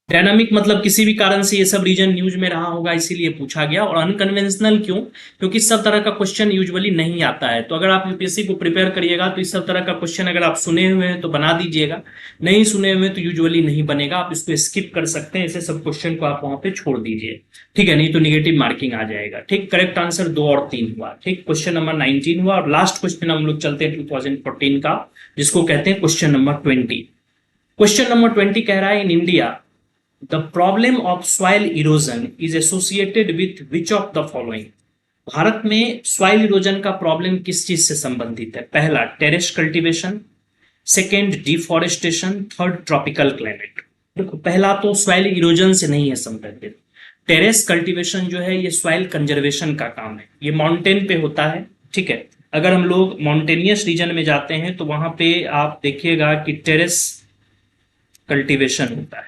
डायनामिक मतलब किसी भी कारण से ये सब रीजन न्यूज में रहा होगा इसीलिए पूछा गया। और अनकन्वेंशनल क्यों? क्योंकि इस सब तरह का क्वेश्चन यूजुअली नहीं आता है। तो अगर आप यूपीएससी को प्रिपेयर करिएगा तो इस सब तरह का क्वेश्चन अगर आप सुने हुए हैं तो बना दीजिएगा, नहीं सुने हुए तो यूजुअली नहीं बनेगा, आप इसको स्किप कर सकते हैं, ऐसे सब क्वेश्चन को आप वहां पे छोड़ दीजिए। ठीक है, नहीं तो निगेटिव मार्किंग आ जाएगा। ठीक, करेक्ट आंसर 2 और 3 हुआ। ठीक, क्वेश्चन नंबर 19 हुआ। और लास्ट क्वेश्चन हम लोग चलते हैं 2014 का, जिसको कहते हैं क्वेश्चन नंबर 20। क्वेश्चन नंबर 20 कह रहा है, in India the problem of soil erosion is associated with which of the following. Bharat में सॉइल इरोजन का प्रॉब्लम किस चीज से संबंधित है? पहला, terrace cultivation, second deforestation, third tropical climate. देखो, पहला तो सॉइल इरोजन से नहीं है संबंधित। टेरेस कल्टीवेशन जो है ये सॉइल कंजर्वेशन का काम है, ये माउंटेन पे होता है। ठीक है, अगर हम लोग माउंटेनियस रीजन में जाते हैं तो वहां पे आप देखिएगा कि टेरेस कल्टीवेशन होता है।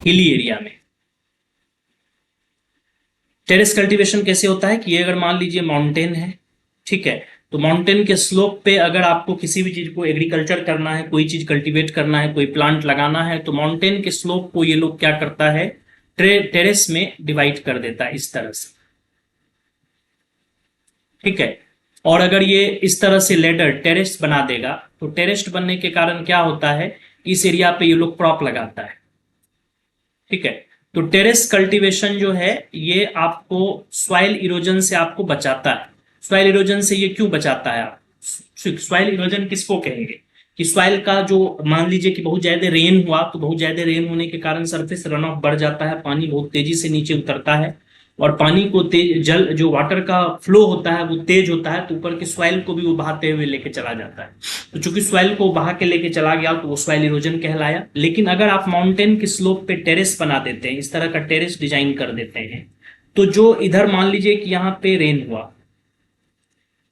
हिली एरिया में टेरेस कल्टीवेशन कैसे होता है कि अगर मान लीजिए माउंटेन है, ठीक है, तो माउंटेन के स्लोप पे अगर आपको किसी भी चीज को एग्रीकल्चर करना है, कोई चीज कल्टीवेट करना है, कोई प्लांट लगाना है, तो माउंटेन के स्लोप को ये लोग क्या करता है, टेरेस में डिवाइड कर देता है इस तरह से। ठीक है, और अगर ये इस तरह से लेडर टेरेस बना देगा तो टेरेस बनने के कारण क्या होता है, इस एरिया पे ये लोग क्रॉप लगाता है। ठीक है, तो टेरेस कल्टीवेशन जो है ये आपको सॉइल इरोजन से आपको बचाता है। सॉइल इरोजन से ये क्यों बचाता है? आप सॉइल इरोजन किसको कहेंगे कि सॉइल का जो, मान लीजिए कि बहुत ज्यादा रेन हुआ, तो बहुत ज्यादा रेन होने के कारण सरफेस रन ऑफ बढ़ जाता है, पानी बहुत तेजी से नीचे उतरता है, और पानी को तेज, जल जो वाटर का फ्लो होता है वो तेज होता है, तो ऊपर के सॉइल को भी वो बहाते हुए लेके चला जाता है। तो चूंकि सॉइल को बहा के लेके चला गया तो वो सॉइल इरोजन कहलाया। लेकिन अगर आप माउंटेन के स्लोप पे टेरेस बना देते हैं, इस तरह का टेरेस डिजाइन कर देते हैं, तो जो इधर मान लीजिए कि यहाँ पे रेन हुआ,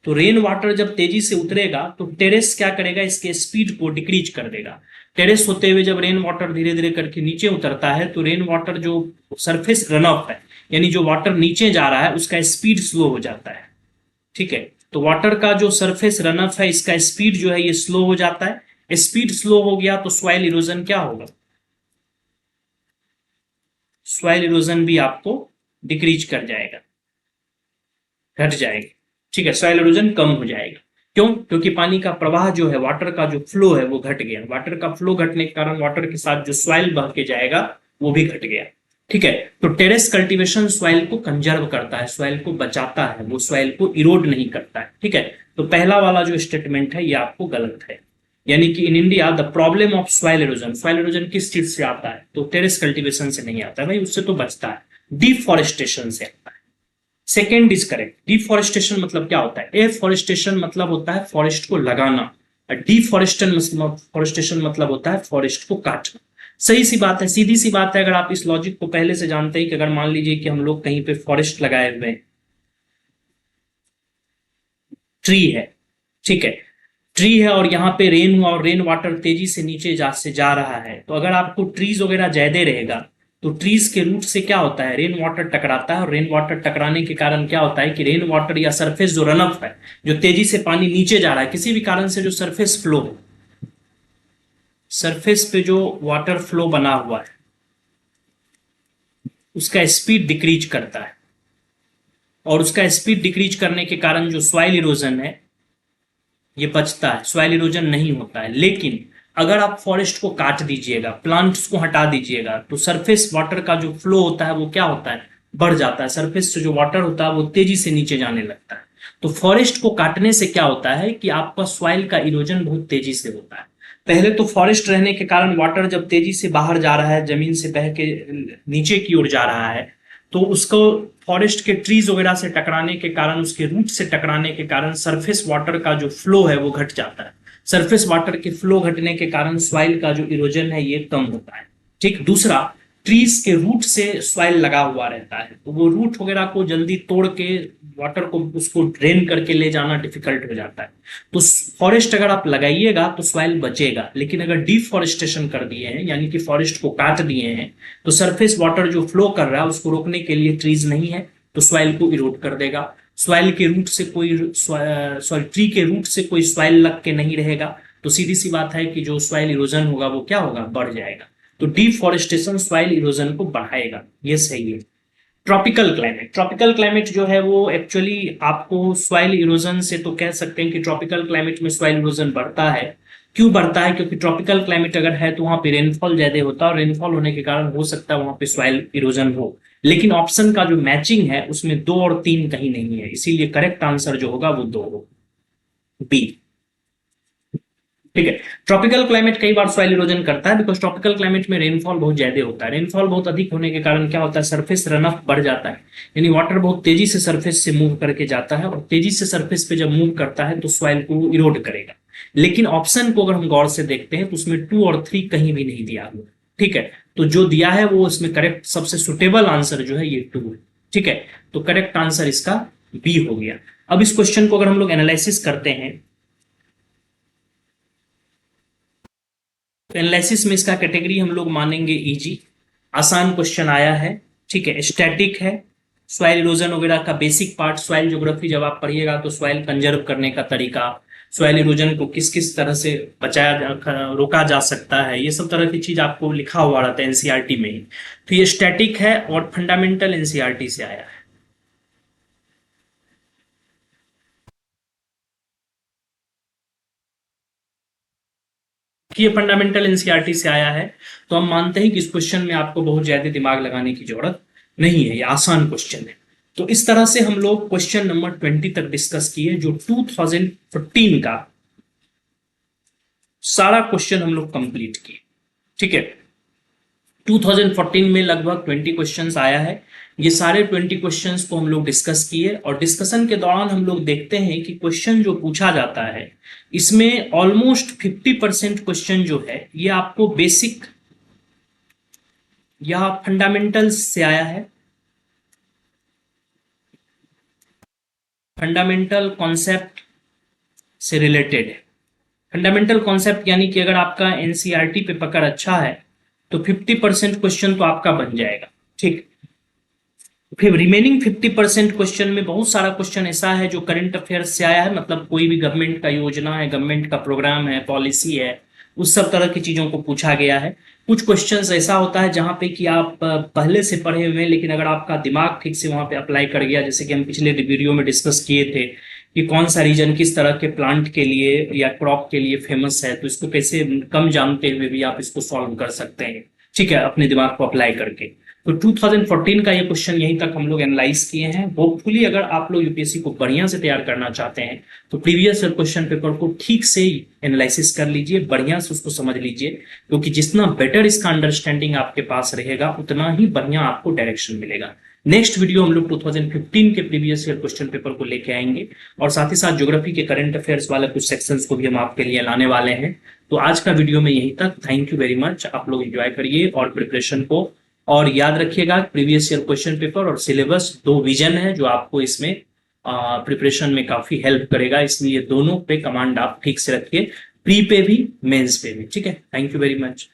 तो रेन वाटर जब तेजी से उतरेगा तो टेरेस क्या करेगा, इसके स्पीड को डिक्रीज कर देगा। टेरेस होते हुए जब रेन वाटर धीरे धीरे करके नीचे उतरता है तो रेन वाटर जो सरफेस रन ऑफ है, यानी जो वाटर नीचे जा रहा है, उसका स्पीड स्लो हो जाता है। ठीक है, तो वाटर का जो सरफेस रन ऑफ है, इसका स्पीड जो है ये स्लो हो जाता है। स्पीड स्लो हो गया तो सॉइल इरोजन क्या होगा, सॉइल इरोजन भी आपको डिक्रीज कर जाएगा, घट जाएगी। ठीक है, सॉइल इरोजन कम हो जाएगा। क्यों? क्योंकि पानी का प्रवाह जो है, वाटर का जो फ्लो है वो घट गया। वाटर का फ्लो घटने के कारण वाटर के साथ जो सॉइल बह के जाएगा वो भी घट गया। ठीक है, तो टेरेस कल्टीवेशन सॉइल को कंजर्व करता है, सॉइल को बचाता है, वो सॉइल को इरोड नहीं करता है। ठीक है, तो पहला वाला जो स्टेटमेंट है ये आपको गलत है। यानी कि in India the problem of soil erosion, soil erosion किस चीज से आता है? तो टेरेस कल्टीवेशन से नहीं आता है भाई, उससे तो बचता है, डिफॉरेस्टेशन से आता है। Second is correct. डिफॉरेस्टेशन मतलब क्या होता है? एफॉरेस्टेशन मतलब होता है फॉरेस्ट को लगाना, डिफॉरेस्टेशन मतलब होता है फॉरेस्ट को काटना। सही सी बात है, सीधी सी बात है। अगर आप इस लॉजिक को पहले से जानते हैं कि अगर मान लीजिए कि हम लोग कहीं पे फॉरेस्ट लगाए हुए हैं, ट्री है, ठीक है, ट्री है और यहाँ पे रेन हुआ और रेन वाटर तेजी से नीचे जा रहा है, तो अगर आपको ट्रीज वगैरह ज्यादा रहेगा तो ट्रीज के रूट से क्या होता है? रेन वाटर टकराता है, और रेन वाटर टकराने के कारण क्या होता है कि रेन वाटर या सरफेस जो रन अप है, जो तेजी से पानी नीचे जा रहा है, किसी भी कारण से जो सरफेस फ्लो है, सरफेस पे जो वाटर फ्लो बना हुआ है उसका स्पीड डिक्रीज करता है, और उसका स्पीड डिक्रीज करने के कारण जो सॉइल इरोजन है ये बचता है, सॉइल इरोजन नहीं होता है। लेकिन अगर आप फॉरेस्ट को काट दीजिएगा, प्लांट्स को हटा दीजिएगा, तो सरफेस वाटर का जो फ्लो होता है वो क्या होता है? बढ़ जाता है। सरफेस से जो वाटर होता है वो तेजी से नीचे जाने लगता है। तो फॉरेस्ट को काटने से क्या होता है कि आपका सॉइल का इरोजन बहुत तेजी से होता है। पहले तो फॉरेस्ट रहने के कारण वाटर जब तेजी से बाहर जा रहा है, जमीन से बह के नीचे की ओर जा रहा है, तो उसको फॉरेस्ट के ट्रीज वगैरह से टकराने के कारण, उसके रूट से टकराने के कारण सरफेस वाटर का जो फ्लो है वो घट जाता है। सरफेस वाटर के फ्लो घटने के कारण सॉइल का जो इरोजन है ये कम होता है। ठीक, दूसरा, ट्रीज के रूट से सॉइल लगा हुआ रहता है, तो वो रूट वगैरह को जल्दी तोड़ के वाटर को उसको ड्रेन करके ले जाना डिफिकल्ट हो जाता है। तो फॉरेस्ट अगर आप लगाइएगा तो सॉइल बचेगा, लेकिन अगर डिफॉरेस्टेशन कर दिए हैं, यानी कि फॉरेस्ट को काट दिए हैं, तो सरफेस वाटर जो फ्लो कर रहा है उसको रोकने के लिए ट्रीज नहीं है, तो सॉइल को इरोड कर देगा। सॉइल के रूट से कोई, सॉरी, ट्री के रूट से कोई सॉइल लग के नहीं रहेगा, तो सीधी सी बात है कि जो सॉइल इरोजन होगा वो क्या होगा? बढ़ जाएगा। तो डिफॉरेस्टेशन सॉइल इरोजन को बढ़ाएगा, ये सही है। ट्रॉपिकल क्लाइमेट, ट्रॉपिकल क्लाइमेट जो है वो एक्चुअली आपको सॉइल इरोजन से, तो कह सकते हैं कि ट्रॉपिकल क्लाइमेट में सॉइल इरोजन बढ़ता है। क्यों बढ़ता है? क्योंकि ट्रॉपिकल क्लाइमेट अगर है तो वहां पे रेनफॉल ज्यादा होता है, और रेनफॉल होने के कारण हो सकता है वहां पे सॉइल इरोजन हो। लेकिन ऑप्शन का जो मैचिंग है उसमें 2 और 3 कहीं नहीं है, इसीलिए करेक्ट आंसर जो होगा वो 2 होगा, बी। ठीक है, ट्रॉपिकल क्लाइमेट कई बार सॉइल इरोजन करता है, बिकॉज ट्रॉपिकल क्लाइमेट में रेनफॉल बहुत ज्यादा होता है। रेनफॉल बहुत अधिक होने के कारण क्या होता है? सरफेस रन अप बढ़ जाता है, यानी वाटर बहुत तेजी से सरफेस से मूव करके जाता है, और तेजी से सरफेस पे जब मूव करता है तो सॉइल को इरोड करेगा। लेकिन ऑप्शन को अगर हम गौर से देखते हैं तो उसमें 2 और 3 कहीं भी नहीं दिया हुआ। ठीक है, तो जो दिया है वो इसमें करेक्ट, सबसे सुटेबल आंसर जो है ये 2 है। ठीक है, तो करेक्ट आंसर इसका बी हो गया। अब इस क्वेश्चन को अगर हम लोग एनालिसिस करते हैं, तो एनालिसिस में इसका कैटेगरी हम लोग मानेंगे इजी, आसान क्वेश्चन आया है। ठीक है, स्टैटिक है, सॉइल इरोजन वगैरह का बेसिक पार्ट, सॉइल ज्योग्राफी जब आप पढ़िएगा तो सॉइल कंजर्व करने का तरीका, सॉइल इरोजन को किस किस तरह से रोका जा सकता है, ये सब तरह की चीज आपको लिखा हुआ रहता है एनसीईआरटी में ही। तो ये स्टैटिक है और फंडामेंटल एनसीईआरटी से आया है। कि ये फंडामेंटल एनसीईआरटी से आया है, तो हम मानते हैं कि इस क्वेश्चन में आपको बहुत ज्यादा दिमाग लगाने की जरूरत नहीं है, ये आसान क्वेश्चन है। तो इस तरह से हम लोग क्वेश्चन नंबर 20 तक डिस्कस किए, जो 2015 का सारा क्वेश्चन हम लोग कंप्लीट किए। ठीक है, 2014 में लगभग 20 क्वेश्चंस आया है, ये सारे 20 क्वेश्चंस को हम लोग डिस्कस किए, और डिस्कशन के दौरान हम लोग देखते हैं कि क्वेश्चन जो पूछा जाता है इसमें ऑलमोस्ट 50% क्वेश्चन जो है ये आपको बेसिक या फंडामेंटल्स से आया है, फंडामेंटल कॉन्सेप्ट से रिलेटेड है। फंडामेंटल कॉन्सेप्ट यानी कि अगर आपका एनसीईआरटी पे पकड़ अच्छा है तो 50% क्वेश्चन तो आपका बन जाएगा। ठीक, फिर रिमेनिंग 50% क्वेश्चन में बहुत सारा क्वेश्चन ऐसा है जो करंट अफेयर्स से आया है, मतलब कोई भी गवर्नमेंट का योजना है, गवर्नमेंट का प्रोग्राम है, पॉलिसी है, उस सब तरह की चीजों को पूछा गया है। कुछ क्वेश्चंस ऐसा होता है जहां पे कि आप पहले से पढ़े हुए हैं, लेकिन अगर आपका दिमाग ठीक से वहां पे अप्लाई कर गया, जैसे कि हम पिछले वीडियो में डिस्कस किए थे कि कौन सा रीजन किस तरह के प्लांट के लिए या क्रॉप के लिए फेमस है, तो इसको कैसे कम जानते हुए भी आप इसको सॉल्व कर सकते हैं, ठीक है, अपने दिमाग को अप्लाई करके। तो 2014 का ये क्वेश्चन यहीं तक हम लोग एनालाइज किए हैं। होपफुली अगर आप लोग यूपीएससी को बढ़िया से तैयार करना चाहते हैं तो प्रीवियस ईयर क्वेश्चन पेपर को ठीक से एनालिसिस कर लीजिए, बढ़िया से उसको समझ लीजिए, क्योंकि जितना बेटर इसका अंडरस्टैंडिंग आपके पास रहेगा उतना ही बढ़िया आपको डायरेक्शन मिलेगा। नेक्स्ट वीडियो हम लोग 2015 के प्रीवियस ईयर क्वेश्चन पेपर को लेके आएंगे और साथ ही साथ ज्योग्राफी के करंट अफेयर्स वाले कुछ सेक्शंस को भी हम आपके लिए लाने वाले हैं। तो आज का वीडियो में यहीं तक। Thank you very much. आप लोग एंजॉय करिए और प्रिपरेशन को, और याद रखिएगा प्रीवियस ईयर क्वेश्चन पेपर और सिलेबस दो विजन है जो आपको इसमें प्रिपरेशन में काफी हेल्प करेगा, इसलिए दोनों पे कमांड आप ठीक से रखिए, प्री पे भी मेंस पे भी। ठीक है, थैंक यू वेरी मच।